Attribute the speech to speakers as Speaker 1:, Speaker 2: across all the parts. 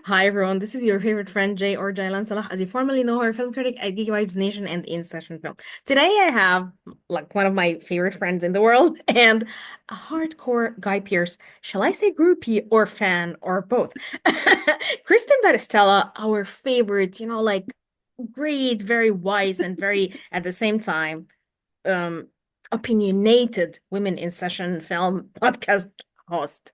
Speaker 1: Hi everyone, this is your favorite friend Jay or Jaylan Salah, as you formerly know her, film critic at Geeky Vibes Nation and In Session Film. Today I have like one of my favorite friends in the world and a hardcore Guy Pearce. Shall I say groupie or fan or both? Kristen Battistella, our favorite, great, very wise and very at the same time um opinionated women in session film podcast host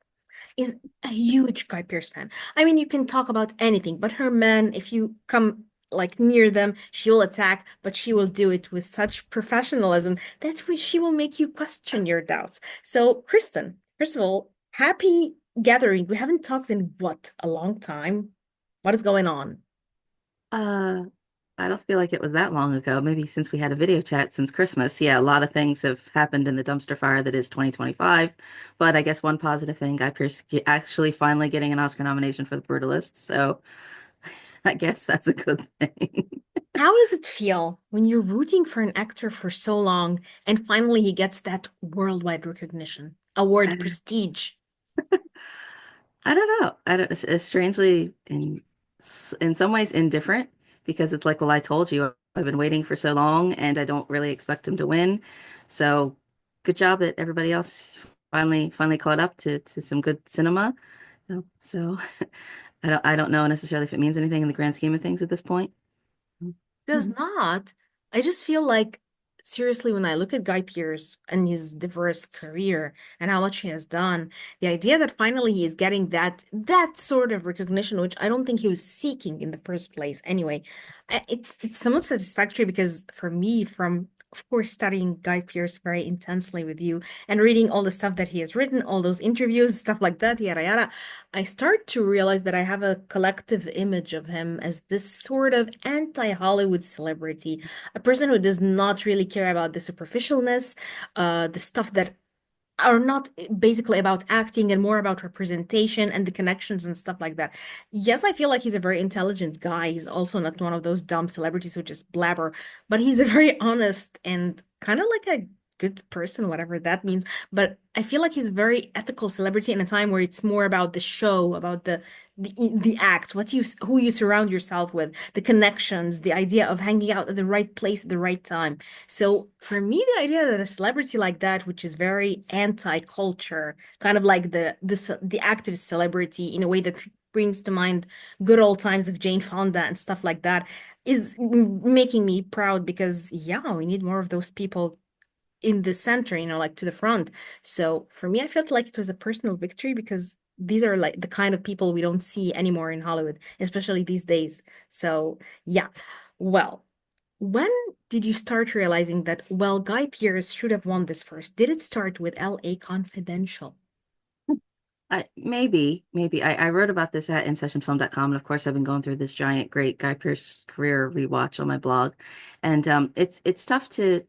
Speaker 1: is a huge Guy Pearce fan. I mean, you can talk about anything, but her man, if you come like near them, she will attack, but she will do it with such professionalism that she will make you question your doubts. So, Kristen, first of all, happy gathering. We haven't talked in what, a long time? What is going on?
Speaker 2: Uh, I don't feel like it was that long ago. Maybe since we had a video chat since Christmas. Yeah, a lot of things have happened in the dumpster fire that is 2025. But I guess one positive thing, Guy Pearce actually finally getting an Oscar nomination for The Brutalist. So I guess that's a good thing.
Speaker 1: How does it feel when you're rooting for an actor for so long and finally he gets that worldwide recognition, award,
Speaker 2: I,
Speaker 1: prestige?
Speaker 2: I don't know. I don't, it's strangely in some ways indifferent because it's like, well, I told you I've been waiting for so long and I don't really expect him to win. So good job that everybody else finally caught up to some good cinema. So I don't know necessarily if it means anything in the grand scheme of things at this point.
Speaker 1: Does
Speaker 2: Mhm.
Speaker 1: not. I just feel like, seriously, when I look at Guy Pearce and his diverse career and how much he has done, the idea that finally he is getting that sort of recognition, which I don't think he was seeking in the first place anyway, it's somewhat satisfactory because for me, from of course studying Guy Pearce very intensely with you and reading all the stuff that he has written, all those interviews, stuff like that, yada yada, I start to realize that I have a collective image of him as this sort of anti-Hollywood celebrity, a person who does not really care about the superficialness, the stuff that are not basically about acting and more about representation and the connections and stuff like that. Yes, I feel like he's a very intelligent guy. He's also not one of those dumb celebrities who just blabber, but he's a very honest and kind of like a good person, whatever that means. But I feel like he's a very ethical celebrity in a time where it's more about the show, about the act, who you surround yourself with, the connections, the idea of hanging out at the right place at the right time. So for me, the idea that a celebrity like that, which is very anti-culture, kind of like the active celebrity in a way that brings to mind good old times of Jane Fonda and stuff like that, is making me proud because yeah, we need more of those people in the center, like to the front. So for me, I felt like it was a personal victory because these are like the kind of people we don't see anymore in Hollywood, especially these days. So yeah, well. When did you start realizing that, well, Guy Pearce should have won this first? Did it start with LA Confidential?
Speaker 2: Maybe. I wrote about this at InSessionFilm.com, and of course I've been going through this giant, great Guy Pearce career rewatch on my blog. And it's tough to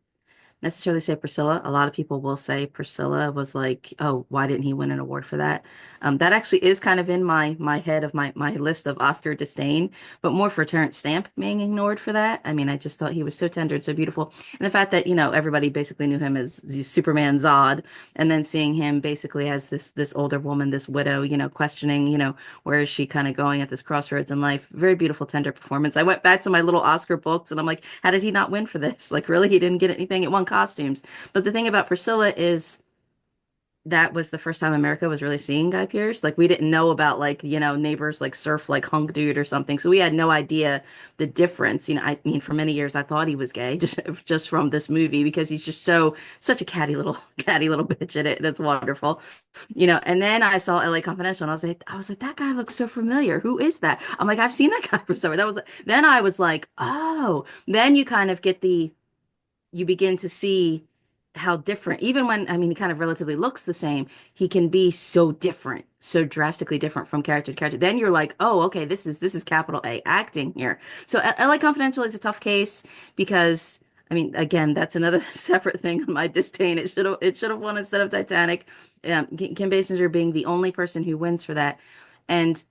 Speaker 2: necessarily say Priscilla. A lot of people will say Priscilla was like, oh, why didn't he win an award for that? That actually is kind of in my head of my list of Oscar disdain, but more for Terrence Stamp being ignored for that. I mean, I just thought he was so tender and so beautiful. And the fact that, everybody basically knew him as the Superman Zod, and then seeing him basically as this older woman, this widow, questioning, where is she kind of going at this crossroads in life. Very beautiful, tender performance. I went back to my little Oscar books and I'm like, how did he not win for this? Like, really, he didn't get anything. It won costumes. But the thing about Priscilla is that was the first time America was really seeing Guy Pearce. Like we didn't know about like, neighbors like surf like hunk dude or something. So we had no idea the difference. I mean, for many years I thought he was gay just from this movie because he's just such a catty little bitch in it. And it's wonderful. And then I saw LA Confidential and I was like, that guy looks so familiar. Who is that? I'm like, I've seen that guy from somewhere. Then I was like, oh, then you kind of get you begin to see how different, even when, I mean, he kind of relatively looks the same, he can be so different, so drastically different from character to character. Then you're like, oh, okay, this is capital A acting here. So LA Confidential is a tough case because, I mean, again, that's another separate thing on my disdain. It should have won instead of Titanic. Kim Basinger being the only person who wins for that. And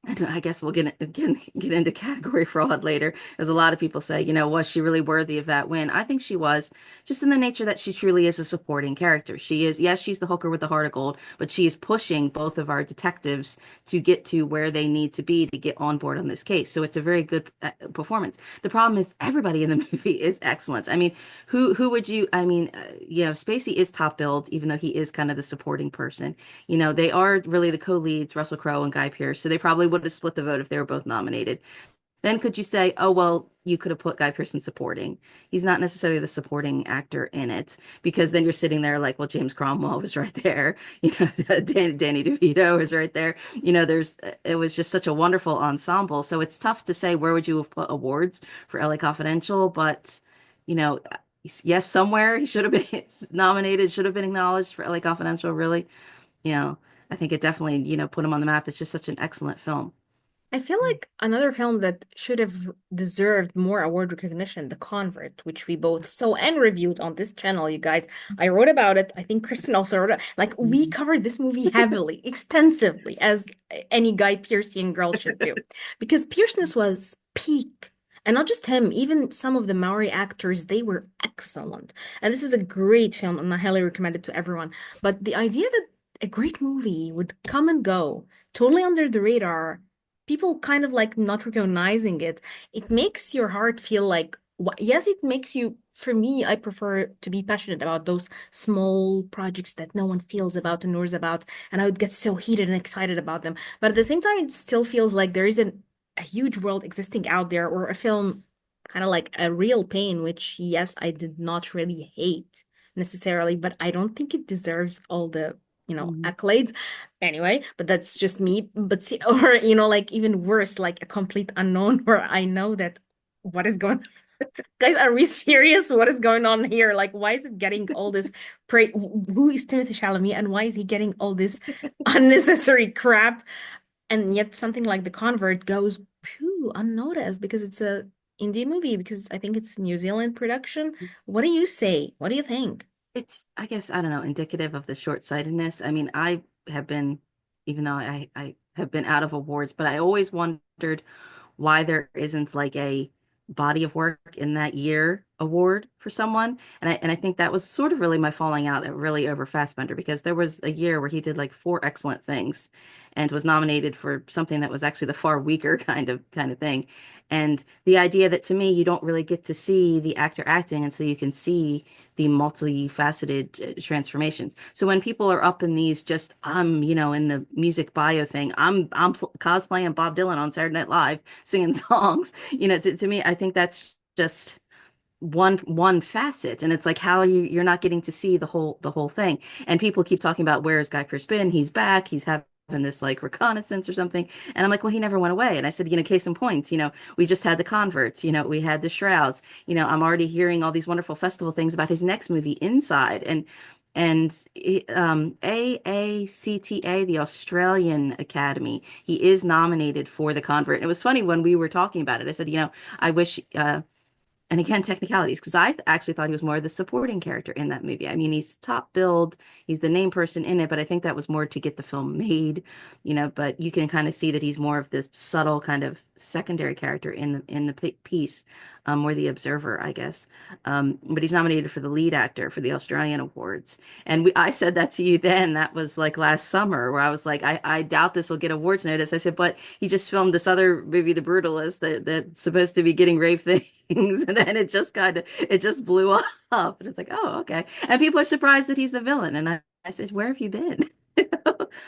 Speaker 2: I guess we'll get into category fraud later, as a lot of people say, was she really worthy of that win? I think she was, just in the nature that she truly is a supporting character. She is, yes, she's the hooker with the heart of gold, but she is pushing both of our detectives to get to where they need to be to get on board on this case. So it's a very good performance. The problem is everybody in the movie is excellent. I mean, who would you? I mean, Spacey is top billed, even though he is kind of the supporting person. They are really the co-leads, Russell Crowe and Guy Pearce, so they probably would have split the vote if they were both nominated. Then could you say, oh, well, you could have put Guy Pearce in supporting? He's not necessarily the supporting actor in it, because then you're sitting there like, well, James Cromwell was right there. Danny DeVito is right there. It was just such a wonderful ensemble. So it's tough to say where would you have put awards for LA Confidential, but, you know, yes, somewhere he should have been nominated, should have been acknowledged for LA Confidential, really. You know, I think it definitely, put him on the map. It's just such an excellent film.
Speaker 1: I feel like another film that should have deserved more award recognition, The Convert, which we both saw and reviewed on this channel, you guys. I wrote about it. I think Kristen also wrote it. Like, we
Speaker 2: Mhm.
Speaker 1: covered this movie heavily, extensively, as any Guy Pearcean girl should do. Because Pearceness was peak. And not just him, even some of the Maori actors, they were excellent. And this is a great film, and I highly recommend it to everyone. But the idea that a great movie would come and go, totally under the radar, people kind of like not recognizing it, it makes your heart feel like, yes, it makes you, for me, I prefer to be passionate about those small projects that no one feels about and knows about, and I would get so heated and excited about them. But at the same time, it still feels like there isn't a huge world existing out there, or a film kind of like A Real Pain, which, yes, I did not really hate necessarily, but I don't think it deserves all the
Speaker 2: Mhm.
Speaker 1: accolades anyway. But that's just me. But see, or like even worse, like A Complete Unknown, where I know that what is going guys, are we serious? What is going on here? Like, why is it getting all this pra who is Timothy Chalamet, and why is he getting all this unnecessary crap? And yet something like The Convert goes phew unnoticed because it's a indie movie, because I think it's New Zealand production. What do you say? What do you think?
Speaker 2: It's, I guess, I don't know, indicative of the short-sightedness. I mean, I have been, even though I have been out of awards, but I always wondered why there isn't like a body of work in that year award for someone. And I think that was sort of really my falling out really over Fassbender, because there was a year where he did like four excellent things and was nominated for something that was actually the far weaker kind of thing. And the idea that, to me, you don't really get to see the actor acting until you can see the multifaceted transformations. So when people are up in these, just in the music bio thing, I'm cosplaying Bob Dylan on Saturday Night Live singing songs. To me, I think that's just one facet, and it's like, how are you're not getting to see the whole thing. And people keep talking about, where has Guy Pearce been? He's back, he's having this like reconnaissance or something. And I'm like, well, he never went away. And I said, case in point, we just had the Converts, we had the Shrouds. I'm already hearing all these wonderful festival things about his next movie, Inside. And AACTA, the Australian Academy, he is nominated for the Convert. And it was funny when we were talking about it. I said, I wish and again, technicalities, because I actually thought he was more of the supporting character in that movie. I mean, he's top billed, he's the name person in it, but I think that was more to get the film made, but you can kind of see that he's more of this subtle kind of secondary character in the piece, or the observer, I guess. But he's nominated for the lead actor for the Australian Awards. And I said that to you then, that was like last summer, where I was like, I doubt this will get awards notice. I said, but he just filmed this other movie, The Brutalist, that's supposed to be getting rave things. And then it just blew up. And it's like, oh, okay. And people are surprised that he's the villain. And I said, where have you been?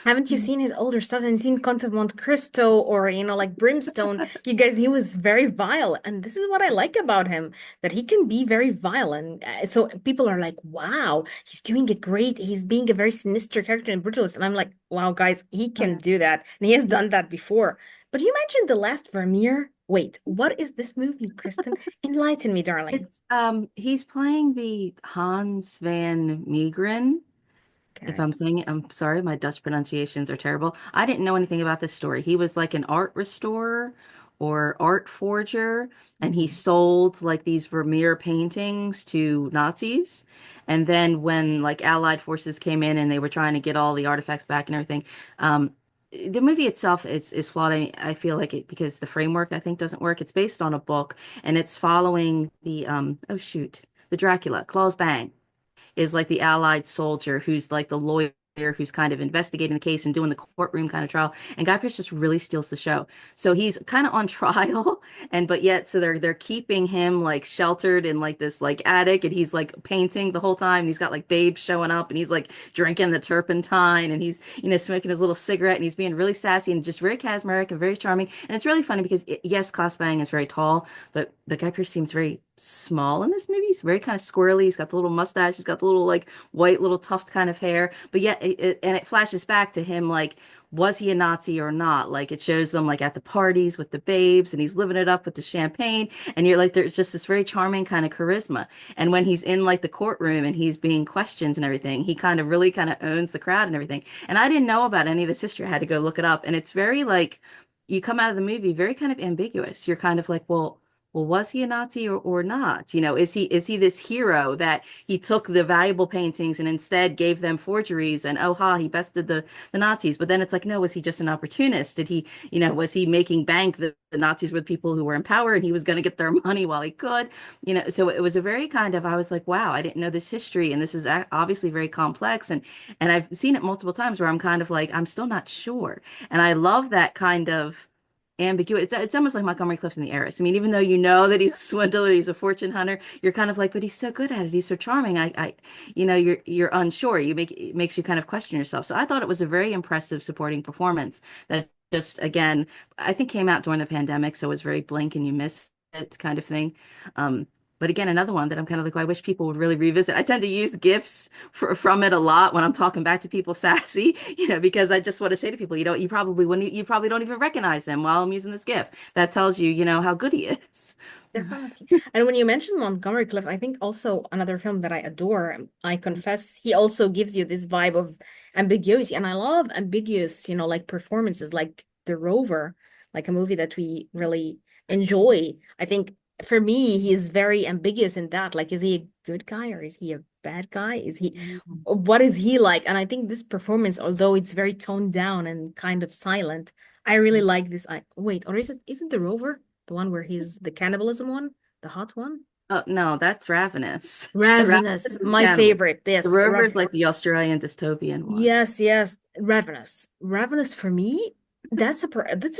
Speaker 1: Haven't you seen his older stuff and seen Count of Monte Cristo, or like Brimstone? You guys, he was very vile, and this is what I like about him, that he can be very violent. So people are like, "Wow, he's doing it great. He's being a very sinister character in Brutalist," and I'm like, "Wow, guys, he can do that, and he has done that before." But you mentioned The Last Vermeer. Wait, what is this movie, Kristen? Enlighten me, darling.
Speaker 2: He's playing the Hans van Meegeren. If I'm
Speaker 1: Character.
Speaker 2: saying it, I'm sorry, my Dutch pronunciations are terrible. I didn't know anything about this story. He was like an art restorer or art forger, and he
Speaker 1: Mhm.
Speaker 2: sold like these Vermeer paintings to Nazis. And then when like Allied forces came in and they were trying to get all the artifacts back and everything, the movie itself is flawed. I feel like it because the framework I think doesn't work. It's based on a book and it's following the oh shoot, the Dracula. Claus Bang is like the allied soldier who's like the lawyer who's kind of investigating the case and doing the courtroom kind of trial. And Guy Pearce just really steals the show. So he's kind of on trial, and but yet so they're keeping him like sheltered in like this like attic, and he's like painting the whole time. And he's got like babes showing up, and he's like drinking the turpentine, and he's smoking his little cigarette, and he's being really sassy and just very charismatic and very charming. And it's really funny because yes, Class Bang is very tall, but Guy Pearce seems very small in this movie. He's very kind of squirrely. He's got the little mustache. He's got the little like white little tuft kind of hair. But yet, and it flashes back to him like, was he a Nazi or not? Like it shows them like at the parties with the babes, and he's living it up with the champagne. And you're like, there's just this very charming kind of charisma. And when he's in like the courtroom and he's being questioned and everything, he kind of really kind of owns the crowd and everything. And I didn't know about any of this history. I had to go look it up, and it's very like you come out of the movie very kind of ambiguous. You're kind of like, well, was he a Nazi or not? Is he this hero that he took the valuable paintings and instead gave them forgeries and oh ha, he bested the Nazis. But then it's like, no, was he just an opportunist? Did he, was he making bank? The Nazis were the people who were in power and he was going to get their money while he could, so it was a very kind of, I was like, wow, I didn't know this history. And this is obviously very complex. And I've seen it multiple times where I'm kind of like, I'm still not sure. And I love that kind of ambiguity. It's almost like Montgomery Clift and the Heiress. I mean, even though you know that he's a swindler, he's a fortune hunter, you're kind of like, but he's so good at it. He's so charming. You're unsure. It makes you kind of question yourself. So I thought it was a very impressive supporting performance that just again, I think came out during the pandemic, so it was very blink and you miss it kind of thing. Um, but again, another one that I'm kind of like, well, I wish people would really revisit. I tend to use GIFs from it a lot when I'm talking back to people sassy, because I just want to say to people, you probably don't even recognize him while I'm using this GIF. That tells you, how good he is.
Speaker 1: Definitely. And when you mentioned Montgomery Clift, I think also another film that I adore, I confess, he also gives you this vibe of ambiguity. And I love ambiguous, like performances like The Rover, like a movie that we really enjoy. I think for me, he is very ambiguous in that. Like, is he a good guy or is he a bad guy? What is he like? And I think this performance, although it's very toned down and kind of silent, I really like this. Wait, or isn't The Rover? The one where he's the cannibalism one, the hot one.
Speaker 2: Oh no, that's Ravenous. Ravenous
Speaker 1: Ravenous,
Speaker 2: is
Speaker 1: my
Speaker 2: cannibal.
Speaker 1: favorite.
Speaker 2: The
Speaker 1: Yes,
Speaker 2: Rover is like the Australian dystopian one.
Speaker 1: yes, yes. Ravenous. Ravenous for me, that's a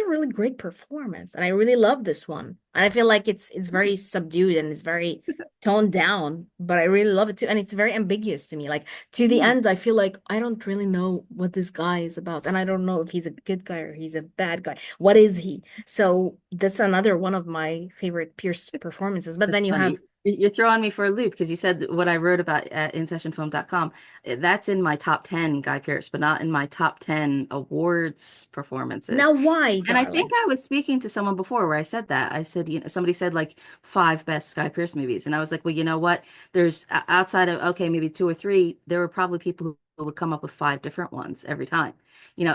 Speaker 1: really great performance. And I really love this one. And I feel like it's very subdued and it's very toned down, but I really love it too. And it's very ambiguous to me. Like to the
Speaker 2: Hmm.
Speaker 1: end, I feel like I don't really know what this guy is about. And I don't know if he's a good guy or he's a bad guy. What is he? So that's another one of my favorite Pierce performances. But
Speaker 2: That's
Speaker 1: then you have
Speaker 2: funny. You're throwing me for a loop because you said that what I wrote about at InSessionFilm.com. That's in my top 10 Guy Pearce, but not in my top 10 awards performances.
Speaker 1: now why,
Speaker 2: And I think
Speaker 1: darling?
Speaker 2: I was speaking to someone before where I said that. I said, somebody said like five best Guy Pearce movies. And I was like, well, you know what? There's outside of, okay, maybe two or three, there were probably people who would come up with five different ones every time.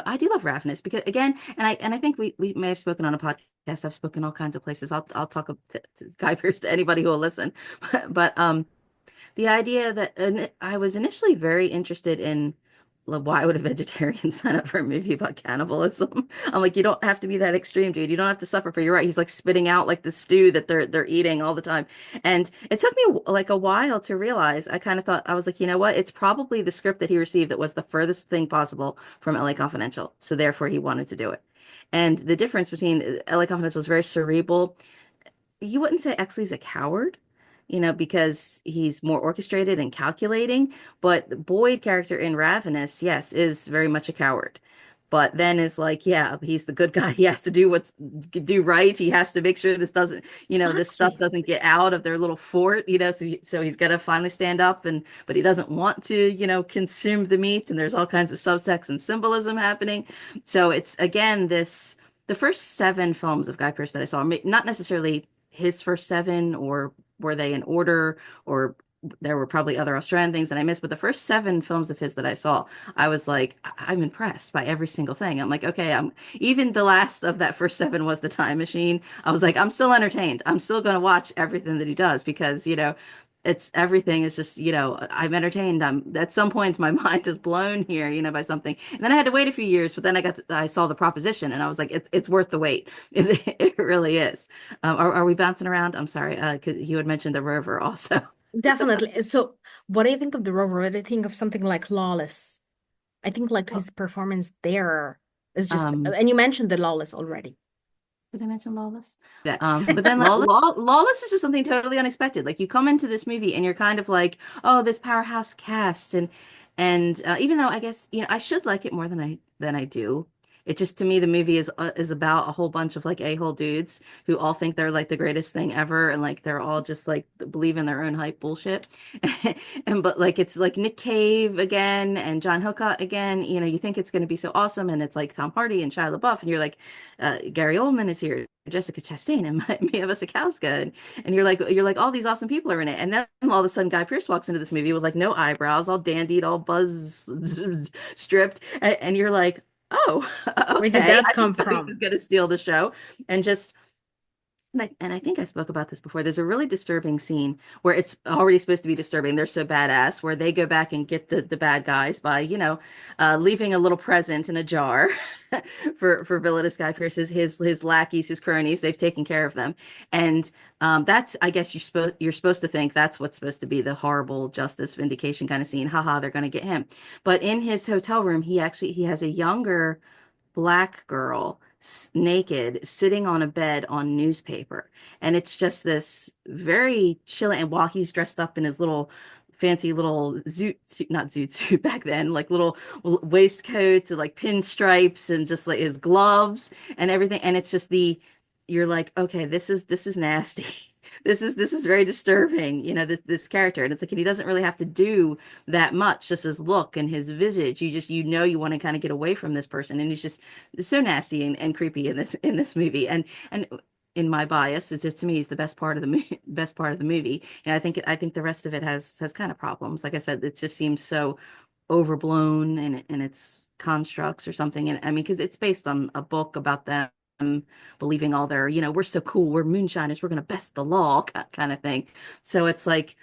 Speaker 2: I do love Ravenous because again, and I think we may have spoken on a podcast. I've spoken all kinds of places. I'll talk to Guy Pearce to anybody who will listen. But the idea that and I was initially very interested in like, why would a vegetarian sign up for a movie about cannibalism? I'm like, you don't have to be that extreme, dude. You don't have to suffer for your right. He's like spitting out like the stew that they're eating all the time. And it took me like a while to realize. I kind of thought I was like, you know what? It's probably the script that he received that was the furthest thing possible from LA Confidential. So therefore he wanted to do it. And the difference between LA Confidential is very cerebral. You wouldn't say Exley's a coward, because he's more orchestrated and calculating. But Boyd character in Ravenous, yes, is very much a coward. But then is like, yeah, he's the good guy. He has to do right. He has to make sure this stuff
Speaker 1: Exactly.
Speaker 2: doesn't get out of their little fort, so he's got to finally stand up but he doesn't want to, consume the meat. And there's all kinds of subtext and symbolism happening. So it's again, the first seven films of Guy Pearce that I saw, not necessarily his first seven, or were they in order, or there were probably other Australian things that I missed, but the first seven films of his that I saw, I was like, I'm impressed by every single thing. I'm like, okay, I'm even the last of that first seven was The Time Machine. I was like, I'm still entertained. I'm still going to watch everything that he does because, it's everything is just, I'm entertained. I'm at some points my mind is blown here, by something. And then I had to wait a few years, but then I saw the proposition and I was like, it's worth the wait. It really is. Are we bouncing around? I'm sorry. 'Cause you had mentioned the rover also.
Speaker 1: Definitely. So, what do you think of the Rover? What do you think of something like Lawless? I think like his performance there is just,
Speaker 2: Um,
Speaker 1: and you mentioned the Lawless already.
Speaker 2: Did I mention Lawless? Yeah. But then Lawless is just something totally unexpected. Like you come into this movie and you're kind of like, oh, this powerhouse cast, and even though I guess I should like it more than I do. It just to me the movie is about a whole bunch of like a-hole dudes who all think they're like the greatest thing ever and like they're all just like believe in their own hype bullshit. And but like it's like Nick Cave again and John Hillcoat again. You think it's going to be so awesome and it's like Tom Hardy and Shia LaBeouf and you're like Gary Oldman is here, Jessica Chastain, and Mia Wasikowska, and you're like all these awesome people are in it, and then all of a sudden Guy Pearce walks into this movie with like no eyebrows, all dandied, all buzz stripped, and you're like, oh,
Speaker 1: Where did
Speaker 2: okay,
Speaker 1: that
Speaker 2: I
Speaker 1: come
Speaker 2: didn't know he was
Speaker 1: from?
Speaker 2: gonna steal the show, and just and I think I spoke about this before. There's a really disturbing scene where it's already supposed to be disturbing. They're so badass, where they go back and get the bad guys by, leaving a little present in a jar for villainous Guy Pearce, his lackeys, his cronies. They've taken care of them, and that's I guess you're supposed to think that's what's supposed to be the horrible justice vindication kind of scene. Haha, they're going to get him. But in his hotel room, he has a younger black girl naked sitting on a bed on newspaper, and it's just this very chilling, and while he's dressed up in his little fancy little zoot suit, not zoot suit back then, like little waistcoats and like pinstripes and just like his gloves and everything, and it's just you're like, okay, this is nasty. This is very disturbing, this character. And it's like, and he doesn't really have to do that much, just his look and his visage. You want to kind of get away from this person. And he's just so nasty and creepy in this movie. And in my bias, it's just to me, he's the best part of the best part of the movie. And I think the rest of it has kind of problems. Like I said, it just seems so overblown and its constructs or something. And I mean, because it's based on a book about them believing all their, we're so cool, we're moonshiners, we're gonna best the law kind of thing. So it's like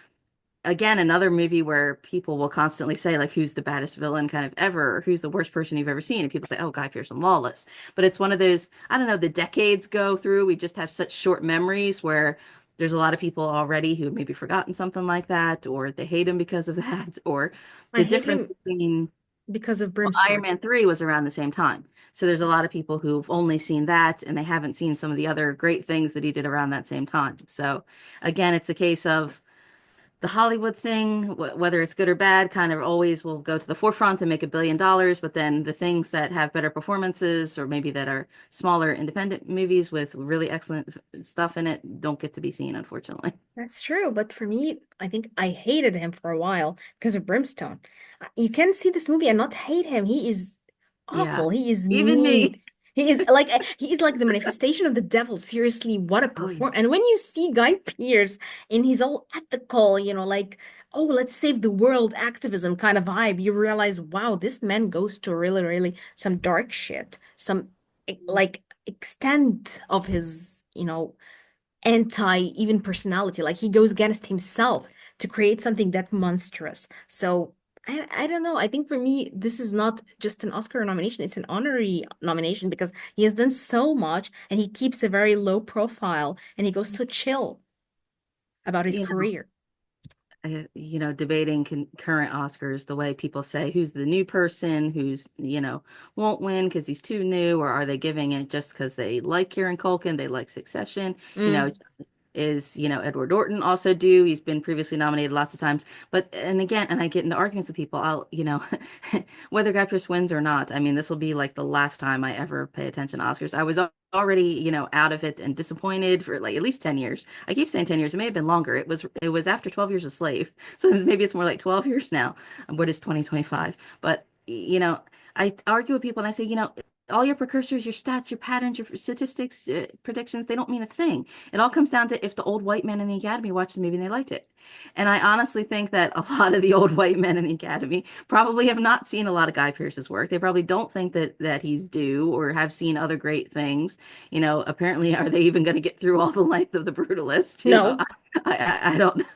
Speaker 2: again another movie where people will constantly say like who's the baddest villain kind of ever, or who's the worst person you've ever seen, and people say, oh, Guy Pearce and Lawless. But it's one of those, I don't know, the decades go through, we just have such short memories where there's a lot of people already who have maybe forgotten something like that, or they hate him because of that, or
Speaker 1: I
Speaker 2: the
Speaker 1: hate
Speaker 2: difference
Speaker 1: him
Speaker 2: between
Speaker 1: because of
Speaker 2: well, Iron
Speaker 1: Brimstone.
Speaker 2: Man 3 was around the same time. So there's a lot of people who've only seen that and they haven't seen some of the other great things that he did around that same time. So again, it's a case of the Hollywood thing, whether it's good or bad, kind of always will go to the forefront and make $1 billion. But then the things that have better performances or maybe that are smaller independent movies with really excellent stuff in it don't get to be seen, unfortunately.
Speaker 1: That's true, but for me, I think I hated him for a while because of Brimstone. You can see this movie and not hate him. He is
Speaker 2: Yeah.
Speaker 1: awful. He is
Speaker 2: Even
Speaker 1: mean.
Speaker 2: me.
Speaker 1: He is like the manifestation of the devil. Seriously, what a
Speaker 2: Oh, yeah.
Speaker 1: perform. And when you see Guy Pearce and he's all ethical, like, oh, let's save the world activism kind of vibe, you realize, wow, this man goes to really, really some dark shit, some like extent of his, anti even personality. Like he goes against himself to create something that monstrous. So I don't know. I think for me, this is not just an Oscar nomination, it's an honorary nomination because he has done so much and he keeps a very low profile and he goes so chill about his
Speaker 2: You know,
Speaker 1: career.
Speaker 2: debating current Oscars, the way people say who's the new person, who's, won't win because he's too new, or are they giving it just because they like Kieran Culkin, they like Succession,
Speaker 1: Mm.
Speaker 2: is, Edward Norton also due? He's been previously nominated lots of times. But, and again, and I get into arguments with people, whether Guy Pearce wins or not, I mean, this will be like the last time I ever pay attention to Oscars. I was already, out of it and disappointed for like at least 10 years. I keep saying 10 years. It may have been longer. It was after 12 years a slave. So maybe it's more like 12 years now. What is 2025? But, I argue with people and I say, all your precursors, your stats, your patterns, your statistics, predictions, they don't mean a thing. It all comes down to if the old white men in the Academy watched the movie and they liked it. And I honestly think that a lot of the old white men in the Academy probably have not seen a lot of Guy Pearce's work. They probably don't think that he's due or have seen other great things. Apparently, are they even going to get through all the length of The Brutalist?
Speaker 1: No.
Speaker 2: I don't.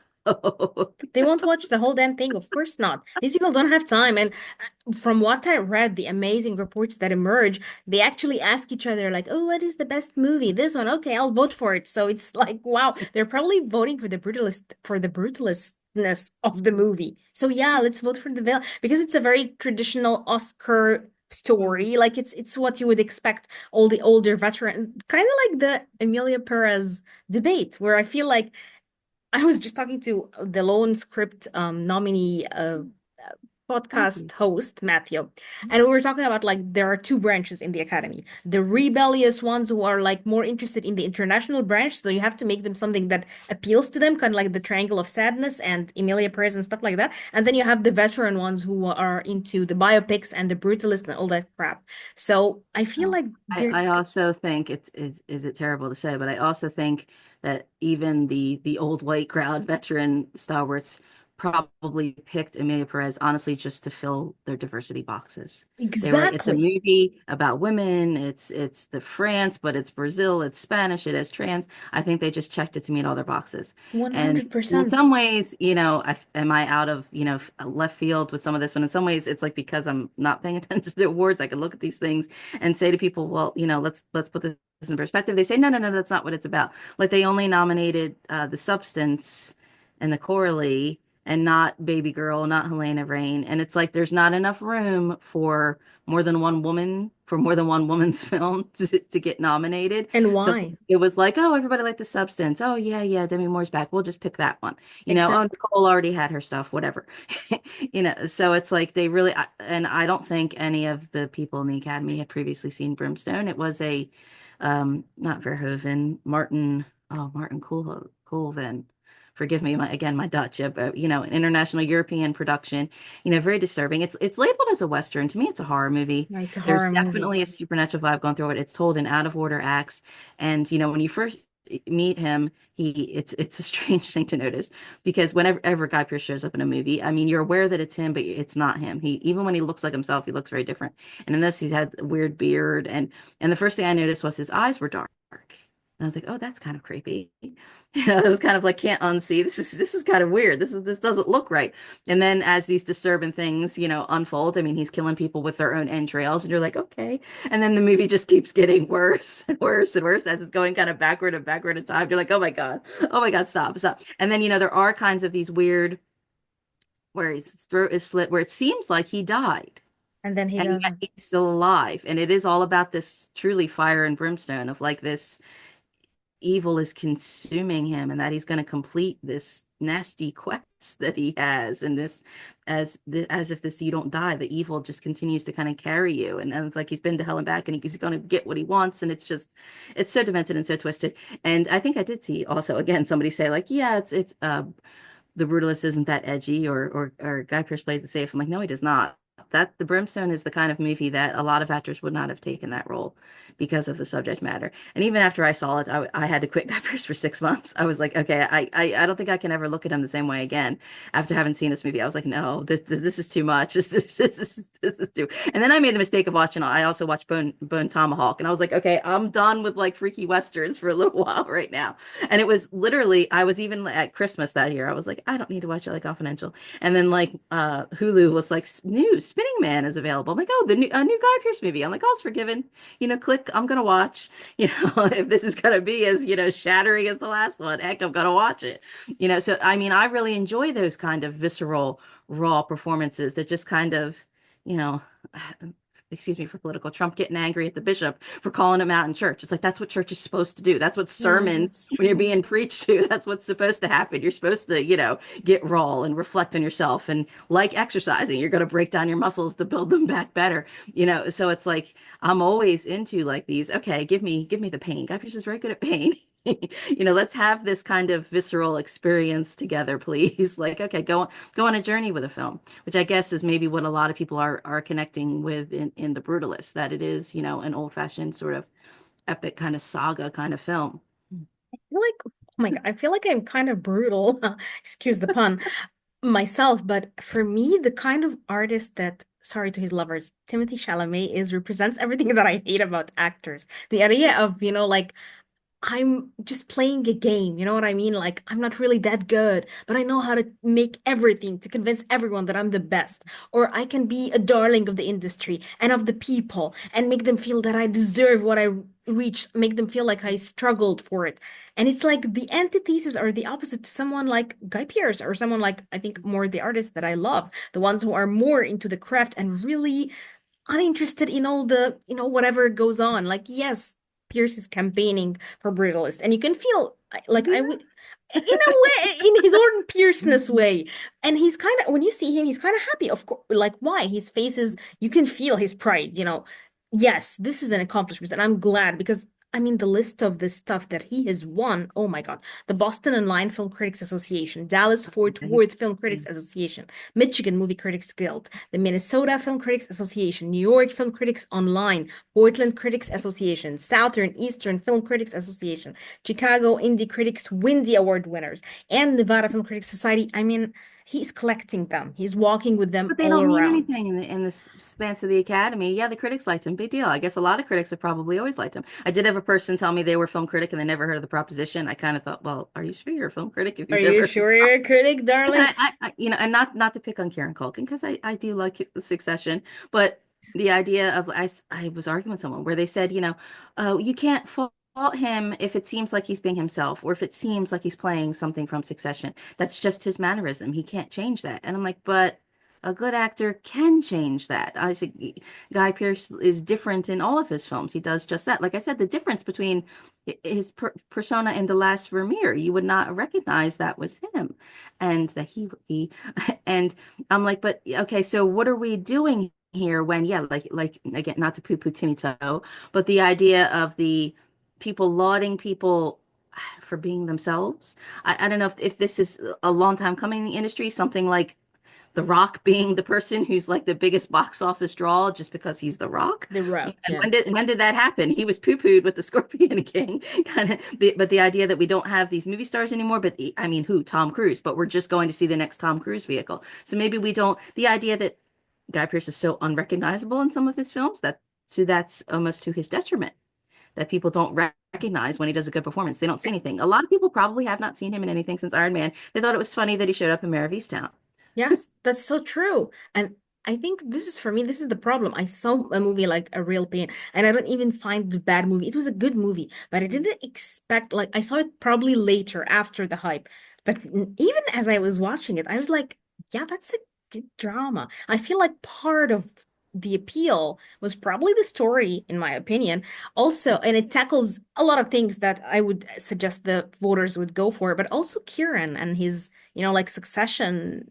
Speaker 1: They won't watch the whole damn thing. Of course not. These people don't have time. And from what I read, the amazing reports that emerge, they actually ask each other, like, oh, what is the best movie? This one. Okay, I'll vote for it. So it's like, wow, they're probably voting for the brutalistness of the movie. So yeah, let's vote for the veil because it's a very traditional Oscar
Speaker 2: Mm.
Speaker 1: story. Like it's what you would expect all the older veteran, kind of like the Emilia Perez debate, where I feel like I was just talking to the Lone Script nominee podcast
Speaker 2: Matthew.
Speaker 1: host, Matthew, and we were talking about like there are two branches in the academy. The rebellious ones who are like more interested in the international branch, so you have to make them something that appeals to them, kind of like the Triangle of Sadness and Emilia Perez and stuff like that. And then you have the veteran ones who are into the biopics and the brutalist and all that crap. So I feel
Speaker 2: Oh,
Speaker 1: like they're
Speaker 2: I also think is it terrible to say, but I also think that even the old white crowd veteran stalwarts probably picked Emilia Perez honestly just to fill their diversity boxes. They were like, it's a
Speaker 1: exactly
Speaker 2: movie about women, it's the France, but it's Brazil, it's Spanish, it has trans. I think they just checked it to meet all their boxes. And in
Speaker 1: 100%.
Speaker 2: some ways, am I out of, left field with some of this? But in some ways, it's like because I'm not paying attention to the awards, I can look at these things and say to people, well, let's put this in perspective. They say, no, no, no, that's not what it's about. Like they only nominated the substance and the Coralie and not Baby Girl, not Helena Rain. And it's like there's not enough room for more than one woman's film to get nominated.
Speaker 1: And
Speaker 2: So
Speaker 1: why?
Speaker 2: it was like, oh, everybody liked the substance. Oh yeah, yeah, Demi Moore's back. We'll just pick that one. Oh,
Speaker 1: Exactly.
Speaker 2: Nicole already had her stuff, whatever. So it's like they really, and I don't think any of the people in the Academy had previously seen Brimstone. It was not Verhoeven, Martin Koolhoven. Forgive me, my Dutch, but an international European production, very disturbing. It's labeled as a Western. To me, it's a horror movie.
Speaker 1: Yeah, it's a
Speaker 2: There's
Speaker 1: horror movie.
Speaker 2: definitely a supernatural vibe going through it. It's told in out of order acts. And, when you first meet him, it's a strange thing to notice because whenever Guy Pearce shows up in a movie, I mean, you're aware that it's him, but it's not him. Even when he looks like himself, he looks very different. And in this, he's had a weird beard, and the first thing I noticed was his eyes were dark. And I was like, oh, that's kind of creepy. It was kind of like can't unsee. This is kind of weird. This doesn't look right. And then as these disturbing things, unfold, I mean, he's killing people with their own entrails, and you're like, okay. And then the movie just keeps getting worse and worse and worse as it's going kind of backward and backward in time. You're like, oh my God, stop, stop. And then there are kinds of these weird where his throat is slit, where it seems like he died.
Speaker 1: And then he
Speaker 2: And yet
Speaker 1: doesn't.
Speaker 2: he's still alive. And it is all about this truly fire and brimstone of like this evil is consuming him and that he's going to complete this nasty quest that he has and this as if this you don't die, the evil just continues to kind of carry you, and it's like he's been to hell and back and he's going to get what he wants, and it's so demented and so twisted. And I think I did see also again somebody say like, yeah, it's the brutalist isn't that edgy, or Guy Pearce plays it safe. I'm like, no, he does not. That the Brimstone is the kind of movie that a lot of actors would not have taken that role because of the subject matter. And even after I saw it, I had to quit Guy Pearce for 6 months. I was like, okay, I don't think I can ever look at him the same way again after having seen this movie. I was like, no, this is too much. This is too. And then I made the mistake of watching. I also watched Bone Tomahawk, and I was like, okay, I'm done with like freaky westerns for a little while right now. And it was literally, I was even at Christmas that year, I was like, I don't need to watch LA Confidential. And then like Hulu was like, new Spinning Man is available. I'm like, oh, the new a new Guy Pearce movie. I'm like, all's forgiven. Click, I'm gonna watch. If this is gonna be as, shattering as the last one, heck, I'm gonna watch it. So I mean, I really enjoy those kind of visceral, raw performances that just kind of, you know, excuse me for political, Trump getting angry at the bishop for calling him out in church. It's like that's what church is supposed to do. That's what
Speaker 1: Yeah,
Speaker 2: sermons,
Speaker 1: that's
Speaker 2: when you're
Speaker 1: true.
Speaker 2: being preached to, that's what's supposed to happen. You're supposed to, get raw and reflect on yourself. And like exercising, you're going to break down your muscles to build them back better. So it's like I'm always into like these, okay, give me the pain. Guy Pearce is very good at pain. Let's have this kind of visceral experience together, please. Like, okay, go on a journey with a film, which I guess is maybe what a lot of people are connecting with in The Brutalist, that it is, an old-fashioned sort of epic kind of saga kind of film.
Speaker 1: I feel like, oh my God, I feel like I'm kind of brutal, excuse the pun, myself, but for me, the kind of artist that, sorry to his lovers, Timothy Chalamet is represents everything that I hate about actors. The idea of, like I'm just playing a game. You know what I mean? Like, I'm not really that good, but I know how to make everything to convince everyone that I'm the best. Or I can be a darling of the industry and of the people and make them feel that I deserve what I reach, make them feel like I struggled for it. And it's like the antithesis or the opposite to someone like Guy Pearce or someone like, I think, more the artists that I love, the ones who are more into the craft and really uninterested in all the, whatever goes on. Like, yes, Pierce is campaigning for brutalist, and you can feel
Speaker 2: Is
Speaker 1: like
Speaker 2: he
Speaker 1: I would, in a way, in his own Pierceness way. And he's kind of, when you see him, he's kind of happy. Of course, like, why? His face is, you can feel his pride. Yes, this is an accomplishment, and I'm glad because. I mean, the list of the stuff that he has won, oh my God. The Boston and Line Film Critics Association, Dallas Fort
Speaker 2: though?
Speaker 1: Worth Film Critics Association, Michigan Movie Critics Guild, the Minnesota Film Critics Association, New York Film Critics Online, Portland Critics Association, Southern Eastern Film Critics Association, Chicago Indie Critics Windy Award winners, and Nevada Film Critics Society. I mean, he's collecting them. He's walking with them
Speaker 2: But they
Speaker 1: all
Speaker 2: don't mean
Speaker 1: around.
Speaker 2: anything in the spans of the Academy. Yeah, the critics liked him. Big deal. I guess a lot of critics have probably always liked him. I did have a person tell me they were film critic and they never heard of the proposition. I kind of thought, well, are you sure you're a film critic if
Speaker 1: Are
Speaker 2: you've
Speaker 1: you
Speaker 2: never heard
Speaker 1: sure you're a critic,
Speaker 2: And
Speaker 1: darling?
Speaker 2: and not to pick on Karen Culkin because I do like Succession, but the idea of I was arguing with someone where they said, you can't fault him if it seems like he's being himself or if it seems like he's playing something from Succession. That's just his mannerism. He can't change that. And I'm like, but a good actor can change that. I said, Guy Pearce is different in all of his films. He does just that. Like I said, the difference between his persona in The Last Vermeer, you would not recognize that was him and that he and I'm like, but okay, so what are we doing here when, yeah, like again, not to poo-poo Timmy Toe, but the idea of the people lauding people for being themselves. I don't know if this is a long time coming in the industry, something like The Rock being the person who's like the biggest box office draw just because he's The Rock.
Speaker 1: The
Speaker 2: And
Speaker 1: Rock, yeah.
Speaker 2: when did that happen? He was poo-pooed with the Scorpion King, kind of. But the idea that we don't have these movie stars anymore, but I mean, who? Tom Cruise. But we're just going to see the next Tom Cruise vehicle. So maybe we don't. The idea that Guy Pearce is so unrecognizable in some of his films that's almost to his detriment. That people don't recognize when he does a good performance. They don't see anything. A lot of people probably have not seen him in anything since Iron Man. They thought it was funny that he showed up in Mare of Easttown.
Speaker 1: Yes, that's so true. And I think this is for me, this is the problem. I saw a movie like A Real Pain, and I don't even find it a bad movie. It was a good movie, but I didn't expect, like, I saw it probably later after the hype. But even as I was watching it, I was like, yeah, that's a good drama. I feel like part of the appeal was probably the story, in my opinion. Also, and it tackles a lot of things that I would suggest the voters would go for, but also Kieran and his like Succession,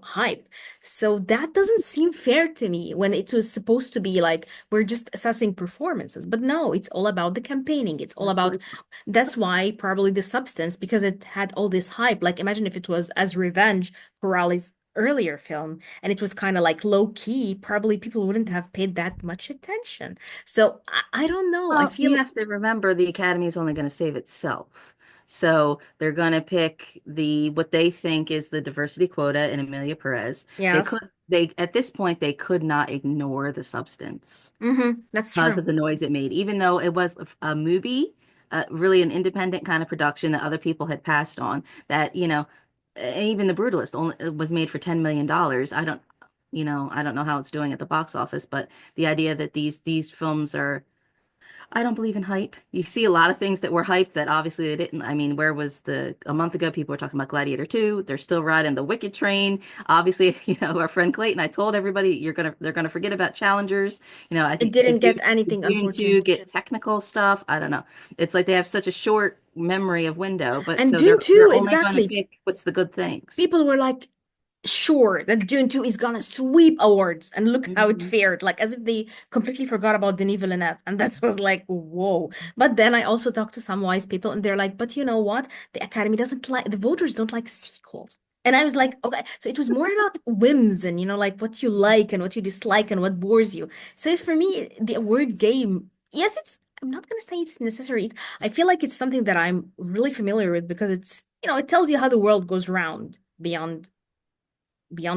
Speaker 1: hype. So that doesn't seem fair to me when it was supposed to be like we're just assessing performances. But no, it's all about the campaigning. It's all
Speaker 2: That's what
Speaker 1: about,
Speaker 2: it's
Speaker 1: that's why probably the substance, because it had all this hype. Like imagine if it was as revenge for Raleigh's earlier film and it was kind of like low key, probably people wouldn't have paid that much attention. So I don't know. I
Speaker 2: Well, you
Speaker 1: feel
Speaker 2: have to remember the Academy is only going to save itself. So they're going to pick what they think is the diversity quota in Amelia Perez.
Speaker 1: yes.
Speaker 2: They at this point they could not ignore the substance
Speaker 1: That's
Speaker 2: because
Speaker 1: true.
Speaker 2: of the noise it made, even though it was a movie, really an independent kind of production that other people had passed on. That even The Brutalist only was made for $10 million. I don't know how it's doing at the box office, but the idea that these films are I don't believe in hype. You see a lot of things that were hyped that obviously they didn't. I mean, where was a month ago, people were talking about Gladiator 2. They're still riding the Wicked train. Obviously, our friend Clayton, I told everybody they're gonna forget about Challengers. I
Speaker 1: It
Speaker 2: think
Speaker 1: didn't get anything,
Speaker 2: Dune 2
Speaker 1: unfortunately.
Speaker 2: get technical stuff. I don't know. It's like they have such a short memory of window, but
Speaker 1: And
Speaker 2: so
Speaker 1: Dune
Speaker 2: they're
Speaker 1: 2,
Speaker 2: only gonna
Speaker 1: exactly.
Speaker 2: pick what's the good things.
Speaker 1: People were like, sure that Dune 2 is gonna sweep awards. And look how it
Speaker 2: Mhm.
Speaker 1: fared. Like, as if they completely forgot about Denis Villeneuve. And that was like, whoa. But then I also talked to some wise people, and they're like, but you know what? The Academy doesn't like, the voters don't like sequels. And I was like, okay, so it was more about whims and, like what you like and what you dislike and what bores you. So for me, the award game, yes, I'm not gonna say it's necessary. I feel like it's something that I'm really familiar with because it tells you how the world goes round beyond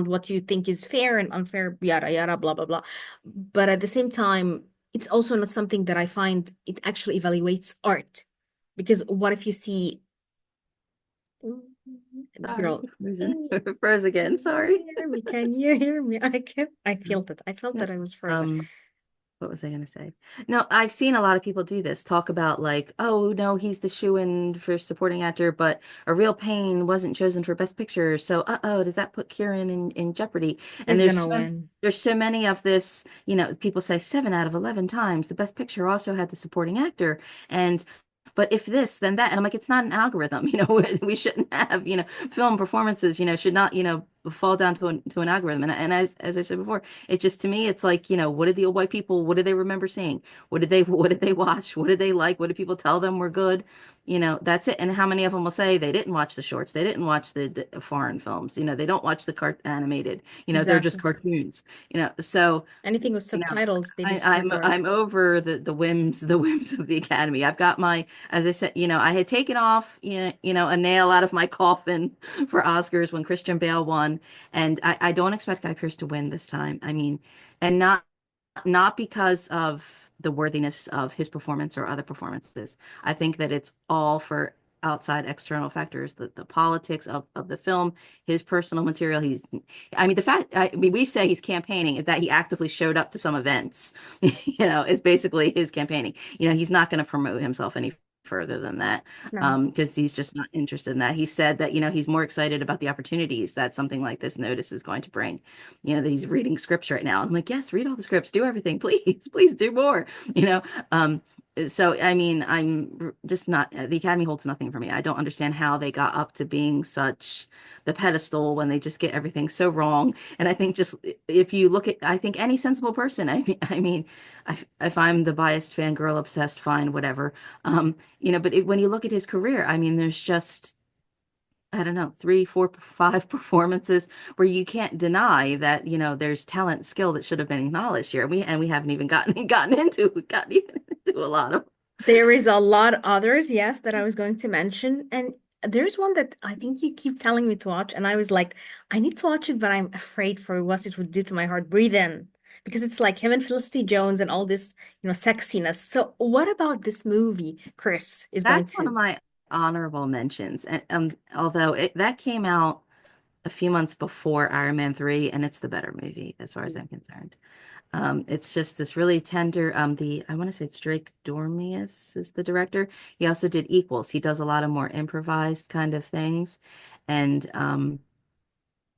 Speaker 1: what you think is fair and unfair, yada yada, blah blah blah. But at the same time, it's also not something that I find it actually evaluates art Because what if you see the
Speaker 2: Sorry,
Speaker 1: girl,
Speaker 2: frozen.
Speaker 1: "Hey,
Speaker 2: Froze again.
Speaker 1: can you
Speaker 2: Sorry.
Speaker 1: hear me? Can you hear me?" I felt it. I felt
Speaker 2: Yeah.
Speaker 1: that I was frozen.
Speaker 2: Um, what was I going to say? No, I've seen a lot of people do this, talk about like, oh no, he's the shoe-in for supporting actor, but A Real Pain wasn't chosen for Best Picture. So, uh-oh, does that put Kieran in jeopardy? And
Speaker 1: He's gonna win.
Speaker 2: there's so many of this, people say 7 out of 11 times the Best Picture also had the supporting actor. And but if this, then that. And I'm like, it's not an algorithm. We shouldn't have, film performances, should not, fall down to an algorithm. And as I said before, it just to me, it's like, what did the old white people, what do they remember seeing? What did they watch? What did they like? What did people tell them were good? That's it. And how many of them will say they didn't watch the shorts, they didn't watch the foreign films, they don't watch the cart animated, they're just
Speaker 1: Exactly.
Speaker 2: cartoons, so
Speaker 1: Anything with
Speaker 2: you know,
Speaker 1: subtitles, they
Speaker 2: I'm
Speaker 1: disregard.
Speaker 2: I'm over the whims of the Academy. I've got my, as I said, I had taken off, a nail out of my coffin for Oscars when Christian Bale won, and I don't expect Guy Pearce to win this time. I mean, and not because of the worthiness of his performance or other performances. I think that it's all for outside external factors, the politics of the film, his personal material. I mean, we say he's campaigning, is that he actively showed up to some events, is basically his campaigning. He's not going to promote himself any further than that,
Speaker 1: No.
Speaker 2: because he's just not interested in that. He said that, he's more excited about the opportunities that something like this notice is going to bring, that he's reading scripts right now. I'm like, yes, read all the scripts, do everything, please, please do more, you know. Um, so I mean, I'm just not, the Academy holds nothing for me. I don't understand how they got up to being such the pedestal when they just get everything so wrong. And I think just if you look at, I think any sensible person, if I'm the biased fangirl obsessed, fine, whatever. But when you look at his career, I mean, there's just, I don't know, three, four, five performances where you can't deny that, there's talent, skill that should have been acknowledged here. We haven't even gotten even into a lot of.
Speaker 1: There is a lot others, yes, that I was going to mention. And there's one that I think you keep telling me to watch. And I was like, I need to watch it, but I'm afraid for what it would do to my heart. Breathe In. Because it's like him and Felicity Jones and all this, sexiness. So what about this movie, Kris is going
Speaker 2: That's one of
Speaker 1: to?
Speaker 2: my honorable mentions. And although that came out a few months before Iron Man 3, and it's the better movie as far as I'm concerned. It's just this really tender, I want to say it's Drake Dormius is the director. He also did Equals. He does a lot of more improvised kind of things. And